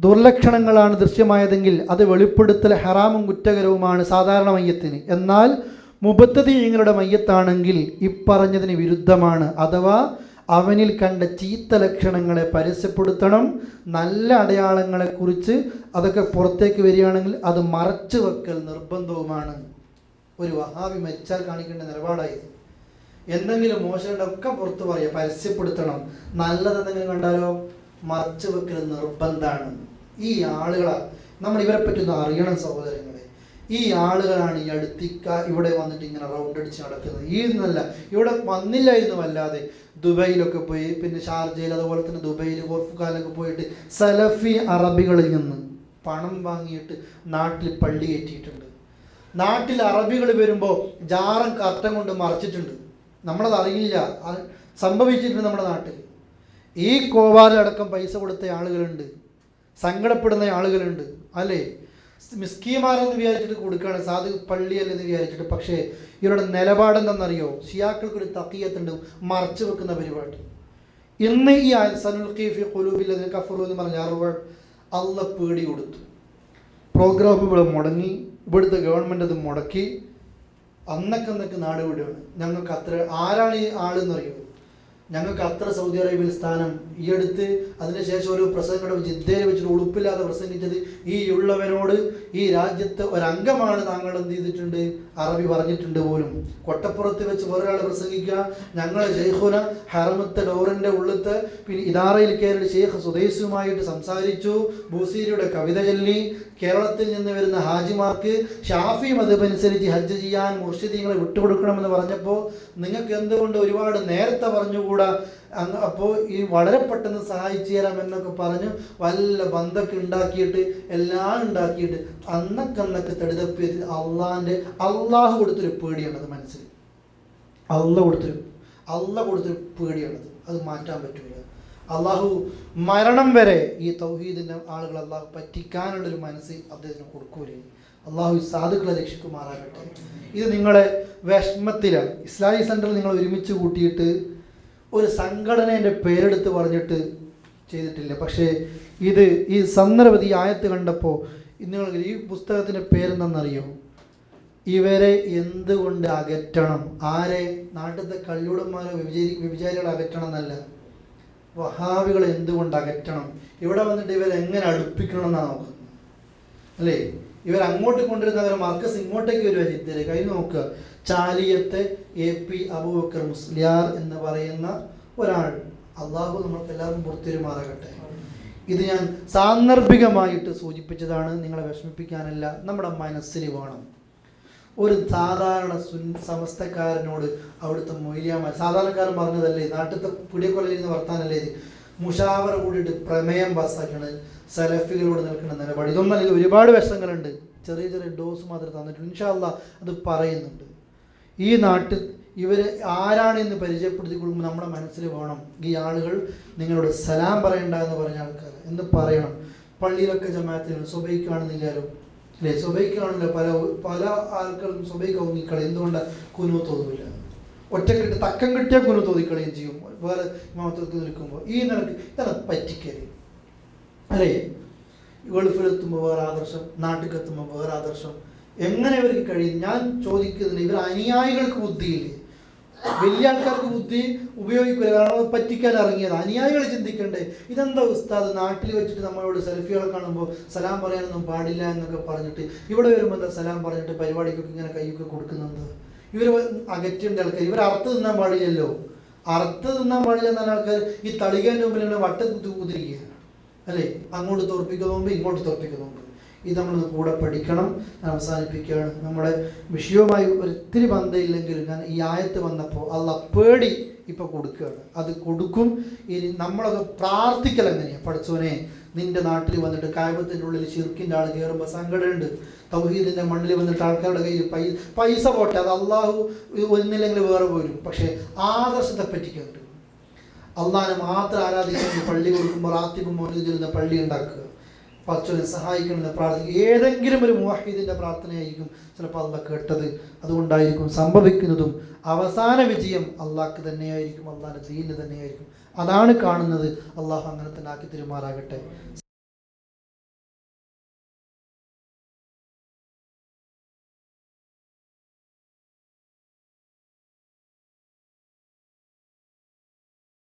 ദുർലക്ഷണങ്ങളാണ് ദൃശ്യമായതെങ്കിൽ അത് വെളിപ്പെടുത്തൽ ഹറാമും കുറ്റകരവുമാണ് സാധാരണ മയ്യത്തിന്. എന്നാൽ മുബത്തദീങ്ങളുടെ മയ്യത്താണെങ്കിൽ ഇപ്പറഞ്ഞതിന് വിരുദ്ധമാണ്. അഥവാ അവനിൽ കണ്ട ചീത്ത ലക്ഷണങ്ങളെ പരസ്യപ്പെടുത്തണം. നല്ല അടയാളങ്ങളെക്കുറിച്ച് അതൊക്കെ പുറത്തേക്ക് വരികയാണെങ്കിൽ അത് മറച്ചു വെക്കൽ നിർബന്ധവുമാണ്. ഒരു വഹാബി മരിച്ചാൽ കാണിക്കേണ്ട നിലപാടായത്. എന്തെങ്കിലും മോശമുണ്ടൊക്കെ പുറത്ത് പറയുക, പരസ്യപ്പെടുത്തണം. നല്ലതെന്തെങ്കിലും കണ്ടാലോ മറച്ചു വെക്കൽ നിർബന്ധമാണ്. ഈ ആളുകളാണ് നമ്മൾ, ഇവരെ പറ്റി ഒന്ന് അറിയണം സഹോദരങ്ങളെ. ഈ ആളുകളാണ് ഈ ഇവിടെ വന്നിട്ട് ഇങ്ങനെ റൗണ്ട് അടിച്ച് നടക്കുന്നത്. ഈ എന്നല്ല, ഇവിടെ വന്നില്ലായിരുന്നു അല്ലാതെ ദുബൈയിലൊക്കെ പോയി, പിന്നെ ഷാർജയിൽ, അതുപോലെ തന്നെ ദുബൈയിൽ ഗോർഫുഖാനൊക്കെ പോയിട്ട് സലഫി അറബികളിൽ നിന്ന് പണം വാങ്ങിയിട്ട് നാട്ടിൽ പള്ളി കയറ്റിയിട്ടുണ്ട്. നാട്ടിൽ അറബികൾ വരുമ്പോൾ ജാറം കർട്ടൻ കൊണ്ട് മറച്ചിട്ടുണ്ട്. നമ്മളത് അറിയില്ല, സംഭവിച്ചിട്ടുണ്ട് നമ്മുടെ നാട്ടിൽ. ഈ കോവാലടക്കം പൈസ കൊടുത്ത ആളുകളുണ്ട്, സങ്കടപ്പെടുന്ന ആളുകളുണ്ട് അല്ലേ? മിസ്കീമാരെന്ന് വിചാരിച്ചിട്ട് കൊടുക്കുകയാണ്, സാധു പള്ളിയല്ലെന്ന് വിചാരിച്ചിട്ട്. പക്ഷേ ഇവരുടെ നിലപാടെന്തെന്നറിയോ? ഷിയാക്കൾക്കൊരു തഖിയത്തുണ്ട്, മറച്ചു വെക്കുന്ന പരിപാടി. ഇന്ന് ഈ സനുൽഖി ഫി ഖുലൂബില്ലദീന കഫറൂ എന്ന് പറഞ്ഞ അള്ളാഹ് പേടി കൊടുത്തു. പ്രോഗ്രാമുകൾ മുടങ്ങി, ഇവിടുത്തെ ഗവൺമെൻറ് അത് മുടക്കി. അന്നൊക്കെ നാട് വിടുകയാണ്. ഞങ്ങൾക്ക് അത്ര, ആരാണ് ഈ ആളെന്നറിയോ? ഞങ്ങൾക്ക് അത്ര സൗദി അറേബ്യയിൽ സ്ഥാനം. ഈ അടുത്ത് അതിനുശേഷം ഒരു പ്രസംഗം ജിദ്ദയിൽ വെച്ചിട്ട് ഉളുപ്പില്ലാതെ പ്രസംഗിച്ചത്, ഈ ഉള്ളവനോട് ഈ രാജ്യത്തെ ഒരംഗമാണ് താങ്കൾ എന്ത് ചെയ്തിട്ടുണ്ട്, അറബി പറഞ്ഞിട്ടുണ്ട് പോലും. കൊട്ടപ്പുറത്ത് വെച്ച് വേറൊരാൾ പ്രസംഗിക്കുക, ഞങ്ങളെ ഷെയ്ഖുന ഹറമത്തെ ഡോറിൻ്റെ ഉള്ളത്തെ പിന്നെ ഇദാറയിൽ കയറി ഷെയ്ഖ് സുദൈസുമായിട്ട് സംസാരിച്ചു, ബൂസീരിയുടെ കവിത ചൊല്ലി, കേരളത്തിൽ നിന്ന് വരുന്ന ഹാജിമാർക്ക് ഷാഫി മദ്ഹബ് അനുസരിച്ച് ഹജ്ജ് ചെയ്യാൻ മുർഷിദീങ്ങളെ വിട്ടുകൊടുക്കണമെന്ന് പറഞ്ഞപ്പോൾ നിങ്ങൾക്ക് എന്തുകൊണ്ട് ഒരുപാട് നേരത്തെ പറഞ്ഞുകൂടാ? അപ്പോൾ ഈ വളരെ പെട്ടെന്ന് സഹായിച്ചു തരാം എന്നൊക്കെ പറഞ്ഞ് വല്ല ബന്ധമൊക്കെ ഉണ്ടാക്കിയിട്ട് എല്ലാം ഉണ്ടാക്കിയിട്ട് അന്നൊക്കെ തെടുതപ്പിയത് അള്ളാഹു കൊടുത്തൊരു പേടിയാണത്. മനസ്സിൽ അള്ളാഹ് കൊടുത്തൊരു പേടിയാണത്. അത് മാറ്റാൻ പറ്റില്ല. അള്ളാഹു മരണം വരെ ഈ തൗഹീദിൻ്റെ ആളുകൾ അള്ളാഹു പറ്റിക്കാനുള്ളൊരു മനസ്സ് അദ്ദേഹത്തിന് കൊടുക്കൂലേ. അള്ളാഹു സാധുക്കളെ രക്ഷിക്കുമാറാകട്ടെ. ഇത് നിങ്ങളെ വിഷമത്തിലാണ്. ഇസ്ലാമിക് സെൻറ്ററിൽ നിങ്ങൾ ഒരുമിച്ച് കൂട്ടിയിട്ട് ഒരു സംഘടനേൻ്റെ പേരെടുത്ത് പറഞ്ഞിട്ട് ചെയ്തിട്ടില്ല. പക്ഷേ ഇത് ഈ സന്ദർഭത്തിൽ ഈ ആയത്ത് കണ്ടപ്പോൾ നിങ്ങൾ ഈ പുസ്തകത്തിൻ്റെ പേരെന്തെന്നറിയോ? ഇവരെ എന്തുകൊണ്ട് അകറ്റണം? ആരെ? നാട്ടിലത്തെ കള്ളുടന്മാരോ വ്യഭിചാരികളെ അകറ്റണം എന്നല്ല, വഹാബികളെ എന്തുകൊണ്ട് അകറ്റണം? ഇവിടെ വന്നിട്ട് ഇവരെങ്ങനെ അടുപ്പിക്കണം എന്നാണ് നോക്കുന്നത് അല്ലേ? ഇവരങ്ങോട്ട് കൊണ്ടുവരുന്നവരെ മർക്കസ് ഇങ്ങോട്ടേക്ക് വരുക. ജിദ്ദയിലേക്ക് കഴിഞ്ഞ് നോക്കുക. ചാലിയത്തെ AP അബൂബക്കർ മുസ്ലിയാർ എന്ന് പറയുന്ന ഒരാൾ, അള്ളാഹു നമ്മൾക്ക് എല്ലാവരും പുറത്തിരുമാറാകട്ടെ. ഇത് ഞാൻ സാന്ദർഭികമായിട്ട് സൂചിപ്പിച്ചതാണ്, നിങ്ങളെ വിഷമിപ്പിക്കാനല്ല. നമ്മുടെ മനസ്സിൽ വേണം ഒരു സാധാരണ സമസ്തക്കാരനോട് അവിടുത്തെ മൊയ്ലിയാമാർ, സാധാരണക്കാരൻ പറഞ്ഞതല്ലേ, നാട്ടിലത്തെ പിടികൊള്ളിരുന്ന വർത്താനല്ലേ ഇത്, മുഷാവറ കൂടിയിട്ട് പ്രമേയം പാസ്സാക്കണത്, സലഫികളോട് നിൽക്കുന്ന നിലപാട്, ഇതൊന്നും അല്ലെങ്കിൽ ഒരുപാട് വശങ്ങളുണ്ട്. ചെറിയ ചെറിയ ഡോസ് മാത്രം തന്നിട്ടുണ്ട്. ഇൻഷാ അല്ലാഹ് അത് പറയുന്നുണ്ട്. ഈ നാട്ടിൽ ഇവർ ആരാണെന്ന് പരിചയപ്പെടുത്തി കൊടുക്കുമ്പോൾ നമ്മുടെ മനസ്സിൽ വേണം, ഈ ആളുകൾ നിങ്ങളോട് സലാം പറയണ്ട എന്ന് പറഞ്ഞ ആൾക്കാർ എന്ന് പറയണം. പള്ളിയിലൊക്കെ ജമാഅത്തിന് സുബൈക്ക് കാണുന്നില്ലാലോ അല്ലേ? സുബൈക്ക് കാണില്ല. പല ആൾക്കാരും സുബൈക്ക് ഒന്നിക്കളി. എന്തുകൊണ്ടാണ്? കുനൂത്ത് തോന്നില്ല. ഒറ്റക്കിട്ട് തക്കം കിട്ടിയാൽ കുനൂത്ത് തോന്നിക്കളയും ചെയ്യും വേറെ ഇമാമത്തൊക്കെ നിൽക്കുമ്പോൾ. ഈ നിലക്ക് ഇതാണ് പറ്റിക്കല് അല്ലേ? ഗൾഫിലെത്തുമ്പോൾ വേറെ ആദർശം, നാട്ടിലെത്തുമ്പോൾ വേറെ ആദർശം. എങ്ങനെ ഇവർക്ക് കഴിയും? ഞാൻ ചോദിക്കുന്നില്ല, ഇവർ അനുയായികൾക്ക് ബുദ്ധിയില്ലേ? വലിയ ആൾക്കാർക്ക് ബുദ്ധി ഉപയോഗിക്കില്ല, കാരണം അത് പറ്റിക്കാൻ ഇറങ്ങിയത്. അനുയായികൾ ചിന്തിക്കണ്ടേ, ഇതെന്താ ഉസ്താദ് നാട്ടിൽ വെച്ചിട്ട് നമ്മളോട് സെൽഫികളെ കാണുമ്പോൾ സലാം പറയാനൊന്നും പാടില്ല എന്നൊക്കെ പറഞ്ഞിട്ട് ഇവിടെ വരുമ്പോൾ എന്താ സലാം പറഞ്ഞിട്ട് പരിപാടിക്കൊക്കെ ഇങ്ങനെ കൈയൊക്കെ കൊടുക്കുന്നുണ്ട്? ഇവർ അകറ്റേണ്ട ആൾക്കാർ, ഇവർ അറുത്ത് തിന്നാൻ പാടില്ലല്ലോ. അറുത്ത് തിന്നാൻ പാടില്ല എന്നാണ് ആൾക്കാർ ഈ തളികേൻ്റെ മുമ്പിൽ ഇങ്ങനെ വട്ടത്ത് കുതിരിക്കുക അല്ലേ? അങ്ങോട്ട് തോർപ്പിക്കുന്നുണ്ട്, ഇങ്ങോട്ട് തോർപ്പിക്കുന്നുണ്ട്. ഇത് നമ്മൾ കൂടെ പഠിക്കണം. ഞാൻ അവസാനിപ്പിക്കുകയാണ്. നമ്മുടെ വിഷയവുമായി ഒരിത്തിരി ബന്ധമില്ലെങ്കിലും ഞാൻ ഈ ആയത്ത് വന്നപ്പോൾ അള്ളാഹ് പേടി ഇപ്പം കൊടുക്കുകയാണ്. അത് കൊടുക്കും. ഇനി നമ്മളൊക്കെ പ്രാർത്ഥിക്കൽ എങ്ങനെയാണ്? പഠിച്ചോനെ, നിന്റെ നാട്ടിൽ വന്നിട്ട് കായബത്തിൻ്റെ ഉള്ളിൽ ശിർക്കിൻ്റെ ആൾ കയറുമ്പോൾ സങ്കടമുണ്ട്. തൗഹീദിൻ്റെ മണ്ണിൽ വന്നിട്ട് ആൾക്കാരുടെ കയ്യിൽ പൈസ പോട്ടെ, അത് അള്ളാഹു ഒന്നില്ലെങ്കിൽ വേറെ പോരും. പക്ഷേ ആദർശത്തെ പറ്റിക്കുന്നുണ്ട്. അള്ളാഹിനെ മാത്രം ആരാധിക്കുന്ന പള്ളി കൊടുക്കുമ്പോൾ റാത്തിബും മൗലൂദ് ചൊല്ലുന്ന പള്ളി ഉണ്ടാക്കുക, പടച്ചോനെ സഹായിക്കണമെന്ന് പ്രാർത്ഥിക്കുക. ഏതെങ്കിലും ഒരു മുവഹീദിൻ്റെ പ്രാർത്ഥനയായിരിക്കും ചിലപ്പോൾ അള്ളാഹ് കേട്ടത്. അതുകൊണ്ടായിരിക്കും സംഭവിക്കുന്നതും അവസാന വിജയം അള്ളാഹ്ക്ക് തന്നെയായിരിക്കും, അള്ളാഹിൻ്റെ ദീനിന് തന്നെയായിരിക്കും. അതാണ് കാണുന്നത്. അള്ളാഹു അങ്ങനെ തന്നെ ആക്കി തിരുമാറാകട്ടെ.